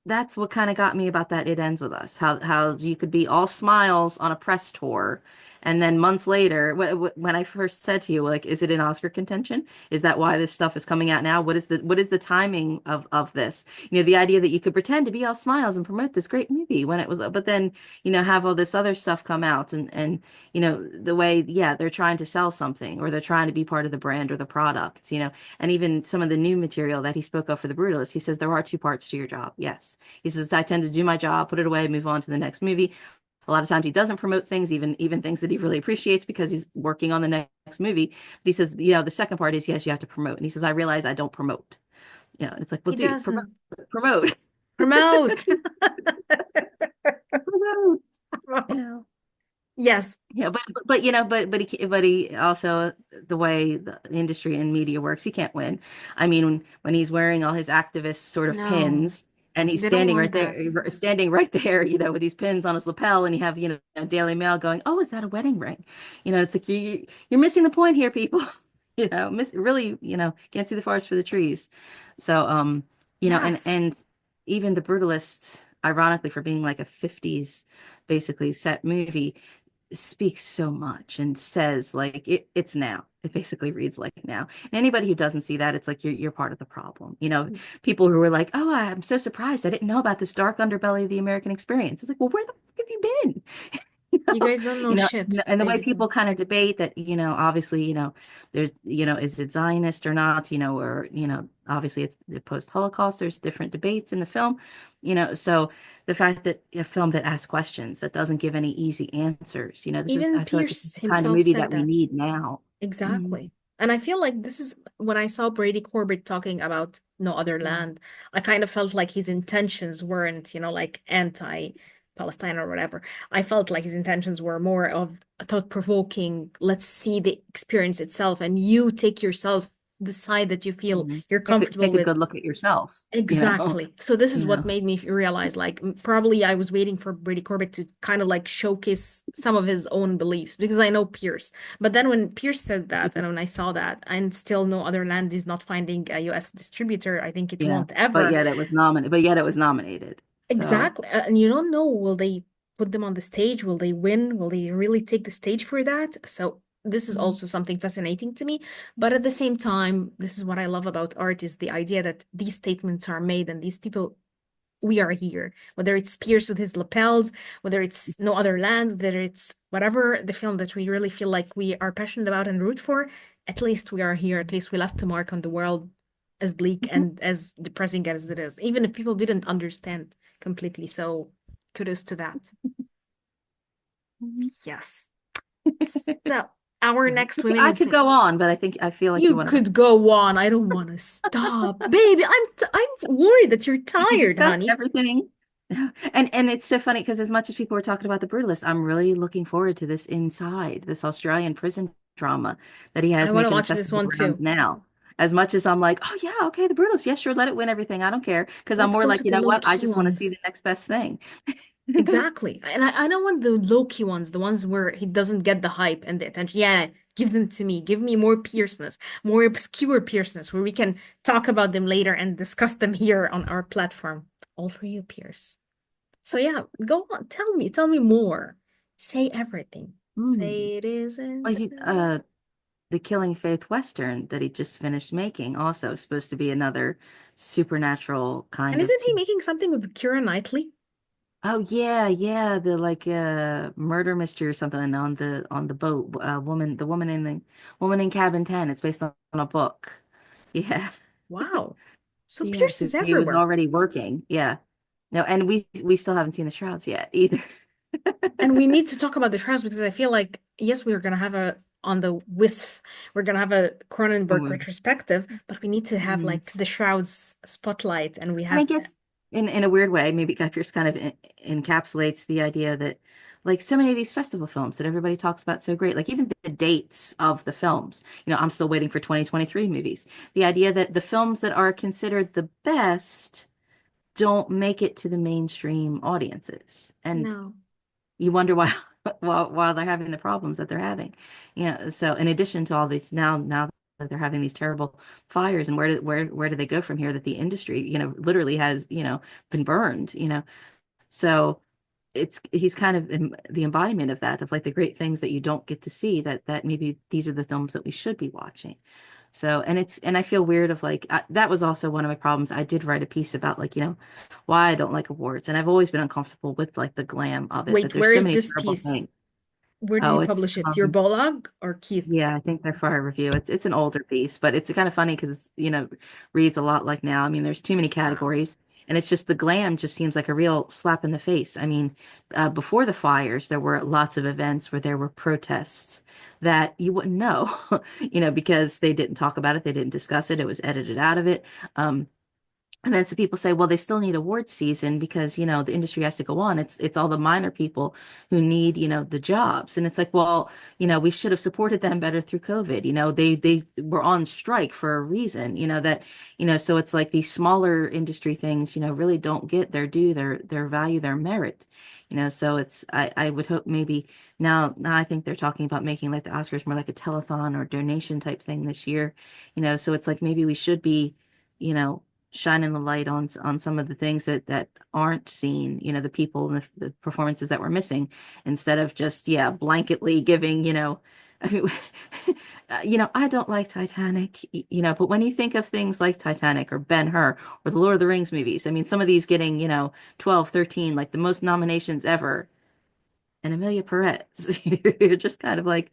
Speaker 2: that's what kind of got me about that It Ends With Us. How you could be all smiles on a press tour, and then months later, when I first said to you, like, is it an Oscar contention? Is that why this stuff is coming out now? What is the timing of this? The idea that you could pretend to be all smiles and promote this great movie when it was, but then have all this other stuff come out, and the way, yeah, they're trying to sell something or they're trying to be part of the brand or the product, and even some of the new material that he spoke of for The Brutalist, he says there are two parts to your job. Yes. He says, I tend to do my job, put it away, move on to the next movie. A lot of times he doesn't promote things, even things that he really appreciates because he's working on the next movie. But he says, the second part is, yes, you have to promote. And he says, I realize I don't promote. It's like, well,
Speaker 1: He
Speaker 2: dude, promote,
Speaker 1: doesn't.
Speaker 2: promote,
Speaker 1: Promote.
Speaker 2: promote.
Speaker 1: Promote.
Speaker 2: Yeah.
Speaker 1: Yes.
Speaker 2: Yeah, but he also, the way the industry and media works, he can't win. I mean, when he's wearing all his activist sort of
Speaker 1: No.
Speaker 2: pins and he's
Speaker 1: They don't
Speaker 2: standing
Speaker 1: want
Speaker 2: right
Speaker 1: that.
Speaker 2: there, with these pins on his lapel, and you have Daily Mail going, "Oh, is that a wedding ring?" It's like you're missing the point here, people. Really, can't see the forest for the trees. So, and
Speaker 1: Yes.
Speaker 2: even The Brutalist, ironically, for being like a 50s basically set movie, speaks so much and says like it's now. It basically reads like now. And anybody who doesn't see that, it's like you're part of the problem. People who are like, "Oh, I'm so surprised. I didn't know about this dark underbelly of the American experience." It's like, well, where the fuck have you been? You
Speaker 1: You
Speaker 2: know,
Speaker 1: guys don't know shit,
Speaker 2: and the way
Speaker 1: basically.
Speaker 2: people kind of debate that, obviously, there's, is it Zionist or not, or, obviously it's the post-Holocaust, there's different debates in the film, so the fact that a film that asks questions, that doesn't give any easy answers,
Speaker 1: Even
Speaker 2: I feel like this is
Speaker 1: Pierce
Speaker 2: the kind of
Speaker 1: himself
Speaker 2: movie
Speaker 1: said
Speaker 2: that we
Speaker 1: that.
Speaker 2: need now. Mhm.
Speaker 1: Exactly. And I feel like this is when I saw Brady Corbett talking about No Other Land, I kind of felt like his intentions weren't, like anti-Palestine or whatever. I felt like his intentions were more of thought-provoking, let's see the experience itself, and you take yourself the side that you feel
Speaker 2: Mhm.
Speaker 1: you're comfortable
Speaker 2: Take a
Speaker 1: with.
Speaker 2: good look at yourself,
Speaker 1: Exactly. So this is
Speaker 2: you
Speaker 1: what
Speaker 2: know.
Speaker 1: made me realize, like, probably I was waiting for Brady Corbett to kind of like showcase some of his own beliefs because I know Pierce. But then when Pierce said that, and when I saw that, and still no other land is not finding a US distributor, I think it
Speaker 2: Yeah,
Speaker 1: won't ever.
Speaker 2: but yet it was nominated. So,
Speaker 1: Exactly. And you don't know, will they put them on the stage? Will they win? Will they really take the stage for that? So this is
Speaker 2: mhm.
Speaker 1: also something fascinating to me. But at the same time, this is what I love about art is the idea that these statements are made and these people we are here. Whether it's Pierce with his lapels, whether it's No Other Land, whether it's whatever the film that we really feel like we are passionate about and root for, at least we are here. At least we left a mark on the world as bleak and as depressing as it is, even if people didn't understand completely. So kudos to that.
Speaker 2: Mhm.
Speaker 1: Yes. So our next women
Speaker 2: I
Speaker 1: is
Speaker 2: could go on, but I feel like you
Speaker 1: you
Speaker 2: want to wrap.
Speaker 1: could go on. I don't want to stop. Baby, I'm worried that you're
Speaker 2: We
Speaker 1: tired,
Speaker 2: discussed
Speaker 1: honey.
Speaker 2: everything. And it's so funny because as much as people were talking about The Brutalist, I'm really looking forward to this Inside, this Australian prison drama that he
Speaker 1: I
Speaker 2: has
Speaker 1: want to
Speaker 2: making the
Speaker 1: watch this
Speaker 2: festival
Speaker 1: one
Speaker 2: rounds
Speaker 1: too.
Speaker 2: now. As much as I'm like, oh yeah, okay, the Brutalist, yeah, sure, let it win everything. I don't care. Because I'm
Speaker 1: Let's
Speaker 2: more
Speaker 1: go
Speaker 2: like,
Speaker 1: to
Speaker 2: you
Speaker 1: the
Speaker 2: know
Speaker 1: low
Speaker 2: what? I
Speaker 1: key
Speaker 2: just want to see
Speaker 1: ones.
Speaker 2: the next best thing.
Speaker 1: Exactly. And I don't want the low-key ones, the ones where he doesn't get the hype and the attention. Yeah, give them to me. Give me more Pierceness, more obscure Pierceness, where we can talk about them later and discuss them here on our platform. All for you, Pierce. So yeah, go on. Tell me more. Say everything.
Speaker 2: Mm.
Speaker 1: Say it isn't
Speaker 2: Well,
Speaker 1: so.
Speaker 2: the Killing Faith Western that he just finished making also is supposed to be another supernatural
Speaker 1: And
Speaker 2: kind of.
Speaker 1: isn't he making something with Keira Knightley?
Speaker 2: Oh yeah, yeah, the like murder mystery or something on the boat. Woman in Cabin 10. It's based on a book. Yeah.
Speaker 1: Wow. So
Speaker 2: Yeah,
Speaker 1: Pierce
Speaker 2: so
Speaker 1: is
Speaker 2: he was
Speaker 1: everywhere.
Speaker 2: already working. Yeah. No, and we still haven't seen the shrouds yet either.
Speaker 1: And we need to talk about the trials because I feel like, yes, we're gonna have a on the WISF, we're gonna have a Cronenberg
Speaker 2: Mhm.
Speaker 1: retrospective, but we need to have
Speaker 2: Mhm.
Speaker 1: like the Shrouds spotlight, and we
Speaker 2: And I
Speaker 1: have
Speaker 2: guess in a weird way, maybe Guy Pearce kind of encapsulates the idea that like so many of these festival films that everybody talks about so great, like even the dates of the films, I'm still waiting for 2023 movies. The idea that the films that are considered the best don't make it to the mainstream audiences. And
Speaker 1: no.
Speaker 2: you wonder why while they're having the problems that they're having. Yeah, so in addition to all these now that they're having these terrible fires and where do they go from here that the industry, literally has, been burned, So he's kind of the embodiment of that, of like the great things that you don't get to see that maybe these are the films that we should be watching. So, and I feel weird of like that was also one of my problems. I did write a piece about like, why I don't like awards. And I've always been uncomfortable with like the glam of it, that
Speaker 1: Wait,
Speaker 2: there's
Speaker 1: where
Speaker 2: so
Speaker 1: is
Speaker 2: many
Speaker 1: this
Speaker 2: terrible
Speaker 1: piece?
Speaker 2: things.
Speaker 1: Where did you
Speaker 2: Oh, it's
Speaker 1: publish it? Your blog or Keith?
Speaker 2: yeah, I think they're for a review. It's an older piece, but it's kind of funny because reads a lot like now. I mean, there's too many
Speaker 1: Wow.
Speaker 2: categories, and it's just the glam just seems like a real slap in the face. I mean, before the fires, there were lots of events where there were protests that you wouldn't know, because they didn't talk about it, they didn't discuss it, it was edited out of it. Um, and then some people say, well, they still need awards season because, the industry has to go on. It's all the minor people who need, the jobs. And it's like, well, we should have supported them better through COVID. They were on strike for a reason, so it's like these smaller industry things, really don't get their due, their value, their merit. So I would hope maybe now I think they're talking about making like the Oscars more like a telethon or donation type thing this year, so it's like maybe we should be, you know, shining the light on some of the things that aren't seen, the people and the performances that we're missing, instead of just blanketly giving, I mean, I don't like Titanic, but when you think of things like Titanic or Ben-Hur or the Lord of the Rings movies, I mean, some of these getting, 12, 13, like the most nominations ever, and Amelia Perez, you're just kind of like,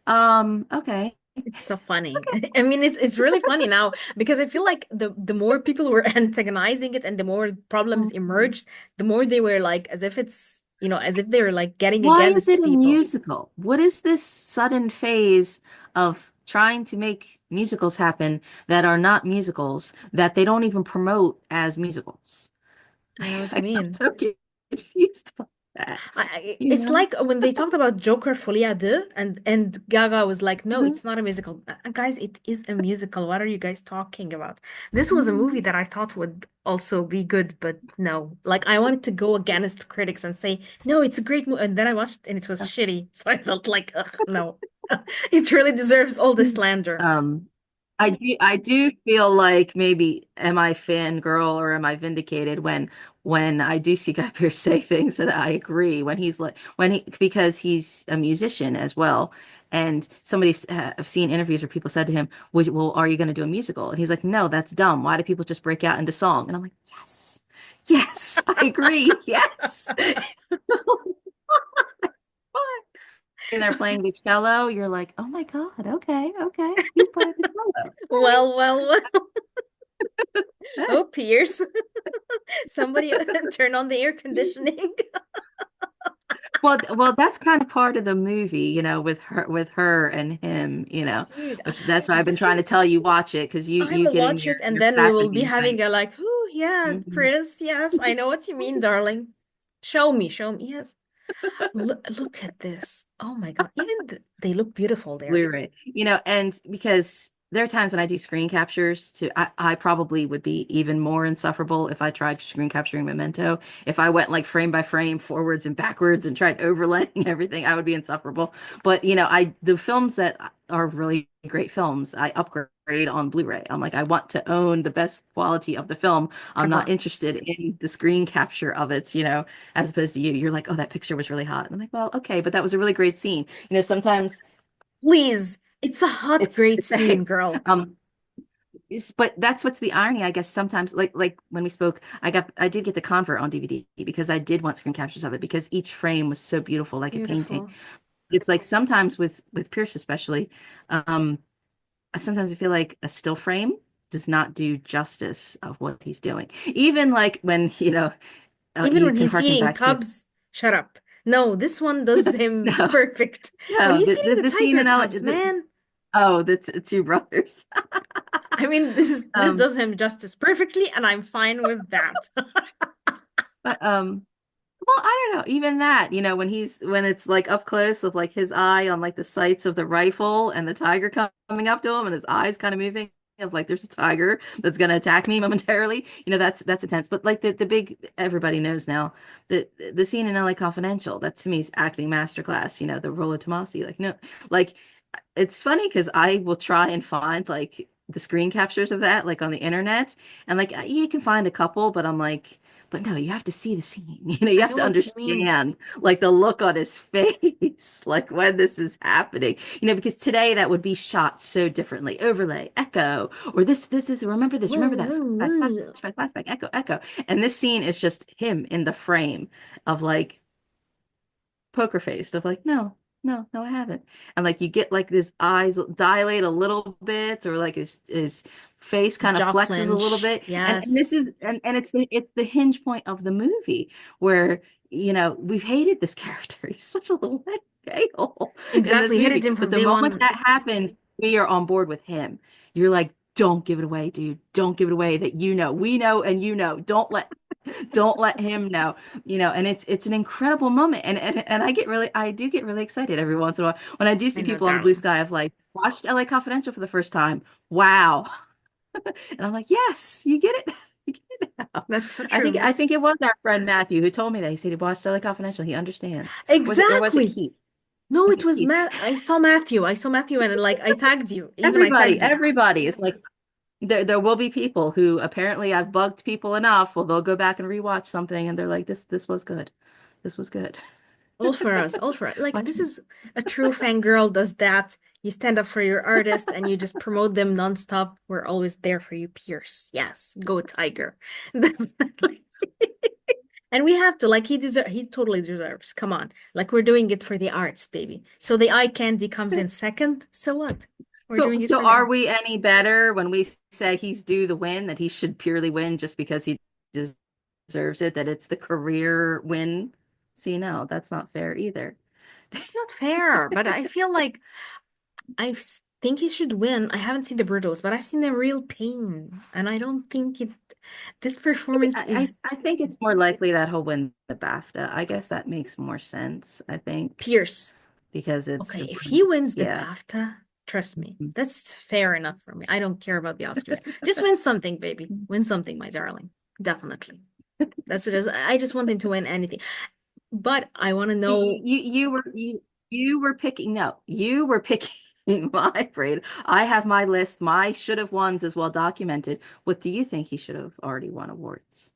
Speaker 2: okay.
Speaker 1: It's so funny. I mean, it's really funny now because I feel like the more people were antagonizing it and the more problems
Speaker 2: Mhm.
Speaker 1: emerged, the more they were like as if it's, as if they're like getting
Speaker 2: Why is it
Speaker 1: against
Speaker 2: a
Speaker 1: people.
Speaker 2: musical? What is this sudden phase of trying to make musicals happen that are not musicals, that they don't even promote as musicals?
Speaker 1: I know what you
Speaker 2: I'm
Speaker 1: mean.
Speaker 2: so confused by that. You
Speaker 1: It's
Speaker 2: know?
Speaker 1: like when they talked about Joker Folie à Deux and Gaga was like, no,
Speaker 2: Mhm.
Speaker 1: it's not a musical. Guys, it is a musical. What are you guys talking about? This was a movie
Speaker 2: Mhm.
Speaker 1: that I thought would also be good, but no. Like I wanted to go against critics and say, no, it's a great movie. And then I watched it and it was shitty. So I felt like, ugh, no. It really deserves all the slander.
Speaker 2: Um, I do feel like maybe am I fangirl or am I vindicated when I do see Guy Pearce say things that I agree when he's like when he because he's a musician as well. And I've seen interviews where people said to him, well, are you going to do a musical? And he's like, no, that's dumb. Why do people just break out into song? And I'm like, yes, yes, I agree. Yes. And they're playing the cello. You're like, oh my God, okay, okay. He's playing the cello.
Speaker 1: Well, well, well. Oh, Pierce. Somebody turn on the air conditioning.
Speaker 2: Well, that's kind of part of the movie, with her and him,
Speaker 1: Dude,
Speaker 2: which that's why I've been trying
Speaker 1: honestly,
Speaker 2: to tell you watch it because you
Speaker 1: I
Speaker 2: you
Speaker 1: will
Speaker 2: get in
Speaker 1: watch
Speaker 2: your
Speaker 1: it and
Speaker 2: your
Speaker 1: then we will be
Speaker 2: faculties
Speaker 1: having
Speaker 2: like,
Speaker 1: a like, oh yeah,
Speaker 2: mhm.
Speaker 1: Chris, yes, I know what you mean, darling. Show me. Yes. Look at this. Oh my God. Even they look beautiful there.
Speaker 2: Blu-ray, and because there are times when I do screen captures I probably would be even more insufferable if I tried screen capturing Memento. If I went like frame by frame, forwards and backwards and tried overlaying everything, I would be insufferable. But the films that are really great films, I upgrade on Blu-ray. I'm like, I want to own the best quality of the film. I'm not
Speaker 1: Ever.
Speaker 2: interested in the screen capture of it, as opposed to you. You're like, oh, that picture was really hot. And I'm like, well, okay, but that was a really great scene. Sometimes
Speaker 1: Please. It's a hot, great
Speaker 2: it's
Speaker 1: scene, girl.
Speaker 2: um but that's what's the irony, I guess. Sometimes, like when we spoke, I did get the convert on DVD because I did want screen captures of it because each frame was so beautiful, like a painting.
Speaker 1: Beautiful.
Speaker 2: It's like sometimes with Pierce especially, um, sometimes I feel like a still frame does not do justice of what he's doing. Even like when,
Speaker 1: Even
Speaker 2: you
Speaker 1: when
Speaker 2: can
Speaker 1: he's
Speaker 2: harken
Speaker 1: feeding
Speaker 2: back to
Speaker 1: cubs, shut up. No, this one does him
Speaker 2: no,
Speaker 1: perfect. When
Speaker 2: no,
Speaker 1: he's feeding the
Speaker 2: the scene
Speaker 1: tiger
Speaker 2: in L
Speaker 1: cubs, man.
Speaker 2: the two brothers.
Speaker 1: I mean, this
Speaker 2: Um,
Speaker 1: does him justice perfectly, and I'm fine with that.
Speaker 2: but well, I don't know. Even that, when it's like up close of like his eye on like the sights of the rifle and the tiger coming up to him and his eyes kind of moving of like there's a tiger that's gonna attack me momentarily. That's intense. But like the big everybody knows now the scene in LA Confidential, that to me is acting masterclass, the Rollo Tomasi. Like no, like it's funny because I will try and find like the screen captures of that like on the internet and like you can find a couple, but I'm like, but no, you have to see the scene. You
Speaker 1: I
Speaker 2: have
Speaker 1: know
Speaker 2: to
Speaker 1: what you mean.
Speaker 2: understand like the look on his face, like when this is happening. Because today that would be shot so differently. Overlay, echo, or this is remember that flashback, echo, echo. And this scene is just him in the frame of like poker faced of like, no, no, no, I haven't. And like you get like his eyes dilate a little bit, or like his face kind of
Speaker 1: Jaw
Speaker 2: flexes a little
Speaker 1: clench.
Speaker 2: bit. And this
Speaker 1: Yes.
Speaker 2: is and it's the hinge point of the movie where we've hated this character. He's such a little a-hole in this
Speaker 1: Exactly. Hated
Speaker 2: movie.
Speaker 1: him
Speaker 2: But
Speaker 1: from
Speaker 2: the
Speaker 1: day
Speaker 2: moment
Speaker 1: one.
Speaker 2: that happens, we are on board with him. You're like, don't give it away, dude. Don't give it away that we know and don't let him know, and it's an incredible moment. And I do get really excited every once in a while when I do
Speaker 1: I
Speaker 2: see
Speaker 1: know,
Speaker 2: people on the blue
Speaker 1: darling.
Speaker 2: sky of like watched LA Confidential for the first time. Wow. And I'm like, yes, you get it. You get it now.
Speaker 1: That's so
Speaker 2: I think
Speaker 1: true.
Speaker 2: I
Speaker 1: That's
Speaker 2: think it was our friend Matthew who told me that. He said he watched LA Confidential. He understands. Was it or was it
Speaker 1: exactly.
Speaker 2: Keith?
Speaker 1: No,
Speaker 2: Was
Speaker 1: it
Speaker 2: it
Speaker 1: was
Speaker 2: Keith?
Speaker 1: Matt. I saw Matthew. I saw Matthew, and like I tagged you. Even I
Speaker 2: Everybody,
Speaker 1: tagged you.
Speaker 2: everybody. It's like there will be people who apparently I've bugged people enough. Well, they'll go back and rewatch something and they're like, this was good. This was good.
Speaker 1: All for us, all for us. Like
Speaker 2: Why-
Speaker 1: this is a true fangirl does that. You stand up for your artist and you just promote them nonstop. We're always there for you, Pierce. Yes, go Tiger. Definitely. And we have to, like he totally deserves. Come on. Like we're doing it for the arts, baby. So the eye candy comes in second. So what? We're
Speaker 2: So,
Speaker 1: doing it
Speaker 2: so
Speaker 1: for the
Speaker 2: are
Speaker 1: arts.
Speaker 2: we any better when we say he's due the win, that he should purely win just because he deserves it, that it's the career win? See, no, that's not fair either.
Speaker 1: It's not fair, but I feel like think he should win. I haven't seen the Brutals, but I've seen the real pain, and I don't think it. This performance is
Speaker 2: I think it's more likely that he'll win the BAFTA. I guess that makes more sense, I think,
Speaker 1: Pierce.
Speaker 2: because it's
Speaker 1: Okay, if he wins the
Speaker 2: yeah.
Speaker 1: BAFTA, trust me, that's fair enough for me. I don't care about the Oscars. Just win something, baby. Win something, my darling. Definitely. That's it. I just want him to win anything. But I want to know
Speaker 2: You were picking no, you were picking my grade. I have my list. My should have ones as well documented. What do you think he should have already won awards?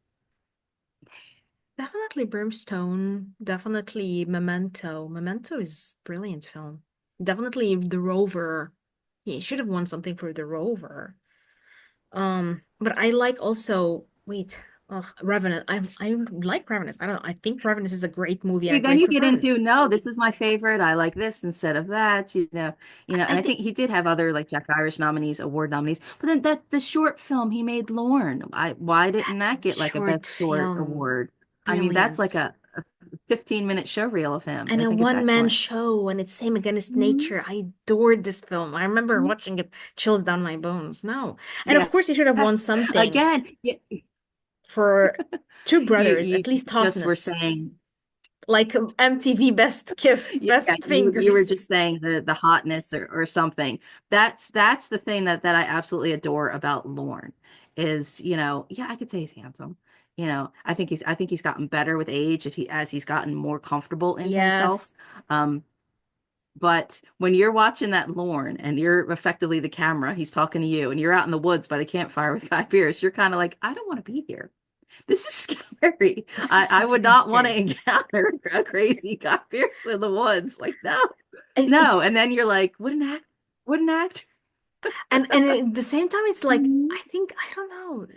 Speaker 1: definitely Brimstone, definitely Memento. Memento is brilliant film. Definitely The Rover. He should have won something for The Rover. But I like also wait, Revenant. I like Revenant. I don't know. I think Revenant is a great movie and
Speaker 2: See,
Speaker 1: a
Speaker 2: then
Speaker 1: great
Speaker 2: you get
Speaker 1: performance.
Speaker 2: into no, this is my favorite. I like this instead of that,
Speaker 1: I
Speaker 2: and I
Speaker 1: think
Speaker 2: think he did have other like Jack Irish nominees, award nominees. But then that the short film he made, Lorne, why didn't
Speaker 1: that
Speaker 2: that get like a
Speaker 1: short
Speaker 2: best short
Speaker 1: film,
Speaker 2: award? I mean, that's like
Speaker 1: brilliant.
Speaker 2: a 15-minute show reel of him.
Speaker 1: And
Speaker 2: I
Speaker 1: a
Speaker 2: think it's
Speaker 1: one-man
Speaker 2: excellent.
Speaker 1: show, and it's same against
Speaker 2: Mhm.
Speaker 1: nature. I adored this film. I remember watching it, chills down my bones. No. And of
Speaker 2: Yeah.
Speaker 1: course, he should have won something
Speaker 2: Again,
Speaker 1: for Two
Speaker 2: you
Speaker 1: Brothers,
Speaker 2: you
Speaker 1: at least
Speaker 2: just were
Speaker 1: hotness.
Speaker 2: saying.
Speaker 1: like MTV Best Kiss,
Speaker 2: Yeah,
Speaker 1: Best
Speaker 2: you were just
Speaker 1: Fingers.
Speaker 2: saying the hotness or something. That's the thing that I absolutely adore about Lorne is, yeah, I could say he's handsome. I think he's gotten better with age as he's gotten more comfortable in himself.
Speaker 1: Yes.
Speaker 2: Um, but when you're watching that Lorne and you're effectively the camera, he's talking to you, and you're out in the woods by the campfire with Guy Pearce, you're kind of like, I don't want to be here. This is scary.
Speaker 1: This
Speaker 2: I,
Speaker 1: is so
Speaker 2: I would
Speaker 1: freaking
Speaker 2: not want to
Speaker 1: scary.
Speaker 2: encounter a crazy Guy Pearce in the woods. Like, no, no.
Speaker 1: It's
Speaker 2: And then you're like, what an act.
Speaker 1: and at the same time, it's like
Speaker 2: Mhm.
Speaker 1: I think I don't know.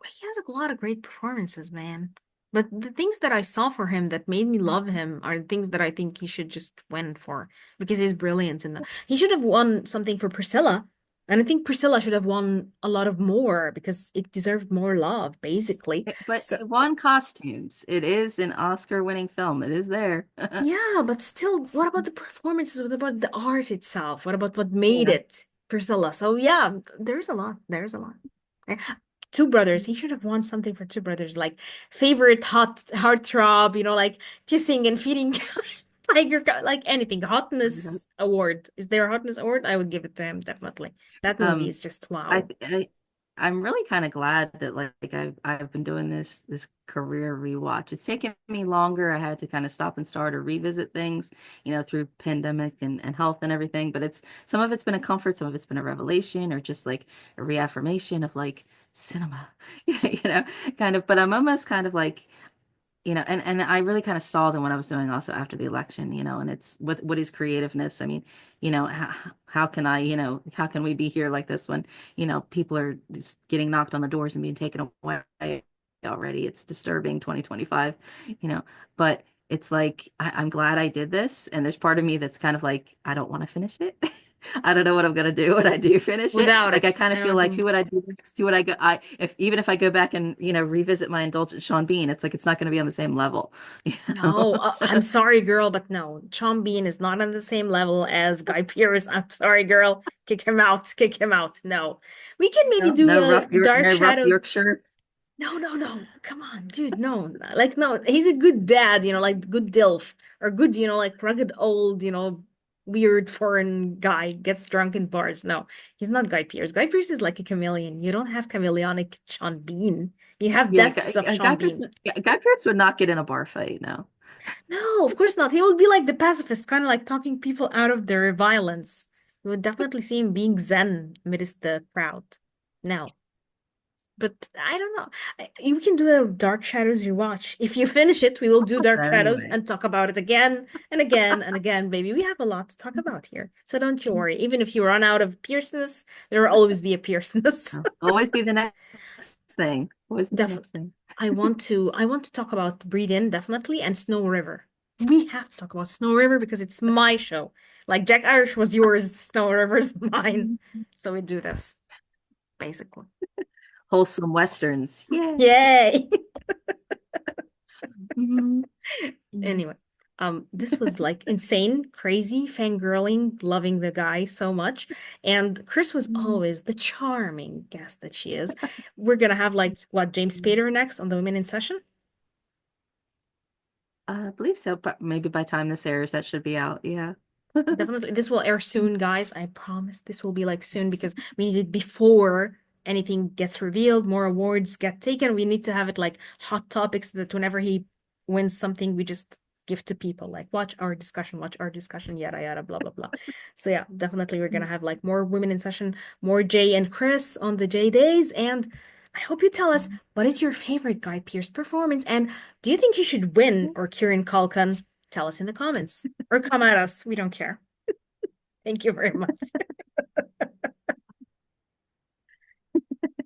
Speaker 1: He has a lot of great performances, man. But the things that I saw for him that made me love him are things that I think he should just win for because he's brilliant in that. He should have won something for Priscilla, and I think Priscilla should have won a lot of more because it deserved more love, basically.
Speaker 2: But
Speaker 1: So
Speaker 2: it won costumes. It is an Oscar-winning film. It is there.
Speaker 1: yeah, but still, what about the performances? What about the art itself? What about what made
Speaker 2: Yeah.
Speaker 1: it Priscilla? So yeah, there's a lot. There's a lot. Eh, Two Brothers. He should have won something for Two Brothers, like favorite hot heartthrob, like kissing and feeding like anything. Hotness award. Is there a hotness award? I would give it to him, definitely. That movie
Speaker 2: Um,
Speaker 1: is just
Speaker 2: I,
Speaker 1: wow.
Speaker 2: I I'm really kind of glad that like I've been doing this career rewatch. It's taken me longer. I had to kind of stop and start or revisit things, through pandemic and health and everything. But it's some of it's been a comfort, some of it's been a revelation, or just like a reaffirmation of like cinema, kind of. But I'm almost kind of like and I really kind of stalled in what I was doing also after the election, and it's what is creativeness? I mean, how can how can we be here like this when, people are just getting knocked on the doors and being taken away already? It's disturbing 2025, you know, but it's like I'm glad I did this. And there's part of me that's kind of like, I don't want to finish it. I don't know what I'm gonna do when I do finish it.
Speaker 1: Without
Speaker 2: Like I
Speaker 1: it,
Speaker 2: kind
Speaker 1: I
Speaker 2: of
Speaker 1: know
Speaker 2: feel
Speaker 1: what you
Speaker 2: like
Speaker 1: mean.
Speaker 2: who would I do next? Who would I go? Even if I go back and revisit my indulgent Sean Bean, it's like it's not going to be on the same level. You know?
Speaker 1: No, I'm sorry, girl, but no. Sean Bean is not on the same level as Guy Pearce. I'm sorry, girl. Kick him out. Kick him out. No. We can maybe
Speaker 2: No,
Speaker 1: do Dark
Speaker 2: No rough
Speaker 1: Shadows.
Speaker 2: Yorkshire.
Speaker 1: No, no, no. Come on, dude. No. Like, no, he's a good dad, like good DILF or good, like rugged old, weird foreign guy gets drunk in bars. No, he's not Guy Pearce. Guy Pearce is like a chameleon. You don't have chameleonic Sean Bean. You have
Speaker 2: Yeah,
Speaker 1: deaths of Sean Bean.
Speaker 2: Guy Pearce would not get in a bar fight. No.
Speaker 1: No, of course not. He would be like the pacifist, kind of like talking people out of their violence. You would definitely see him being zen amidst the crowd. No, but I don't know. You can do a Dark Shadows rewatch. If you finish it, we will do Dark
Speaker 2: So
Speaker 1: Shadows
Speaker 2: anyway,
Speaker 1: and talk about it again and again and again, baby. We have a lot to talk about here. So don't you worry. Even if you run out of Pearceness, there will always be a Pearceness.
Speaker 2: I'll always be the next thing. Always be the
Speaker 1: Definitely.
Speaker 2: next thing.
Speaker 1: I want to talk about Breathe In, definitely, and Snow River. We have to talk about Snow River because it's my show. Like Jack Irish was yours, Snow River's mine. So we do this, basically.
Speaker 2: Wholesome westerns. Yay.
Speaker 1: Yay!
Speaker 2: Mhm. Mhm.
Speaker 1: Anyway, this was like insane, crazy, fangirling, loving the guy so much. And Kris was always the charming guest that she is. We're gonna have like what, James Spader next on the Women in Session?
Speaker 2: I believe so, but maybe by time this airs, that should be out. Yeah.
Speaker 1: Definitely, this will air soon, guys. I promise this will be like soon because we need it before anything gets revealed, more awards get taken. We need to have it like hot topics so that whenever he wins something, we just give to people like watch our discussion, yada yada, blah blah blah. So yeah, definitely we're gonna have like more women in session, more Jay and Kris on the J days, and I hope you tell us what is your favorite Guy Pearce performance, and do you think he should win or Kieran Culkin? Tell us in the comments or come at us. We don't care. Thank you very much.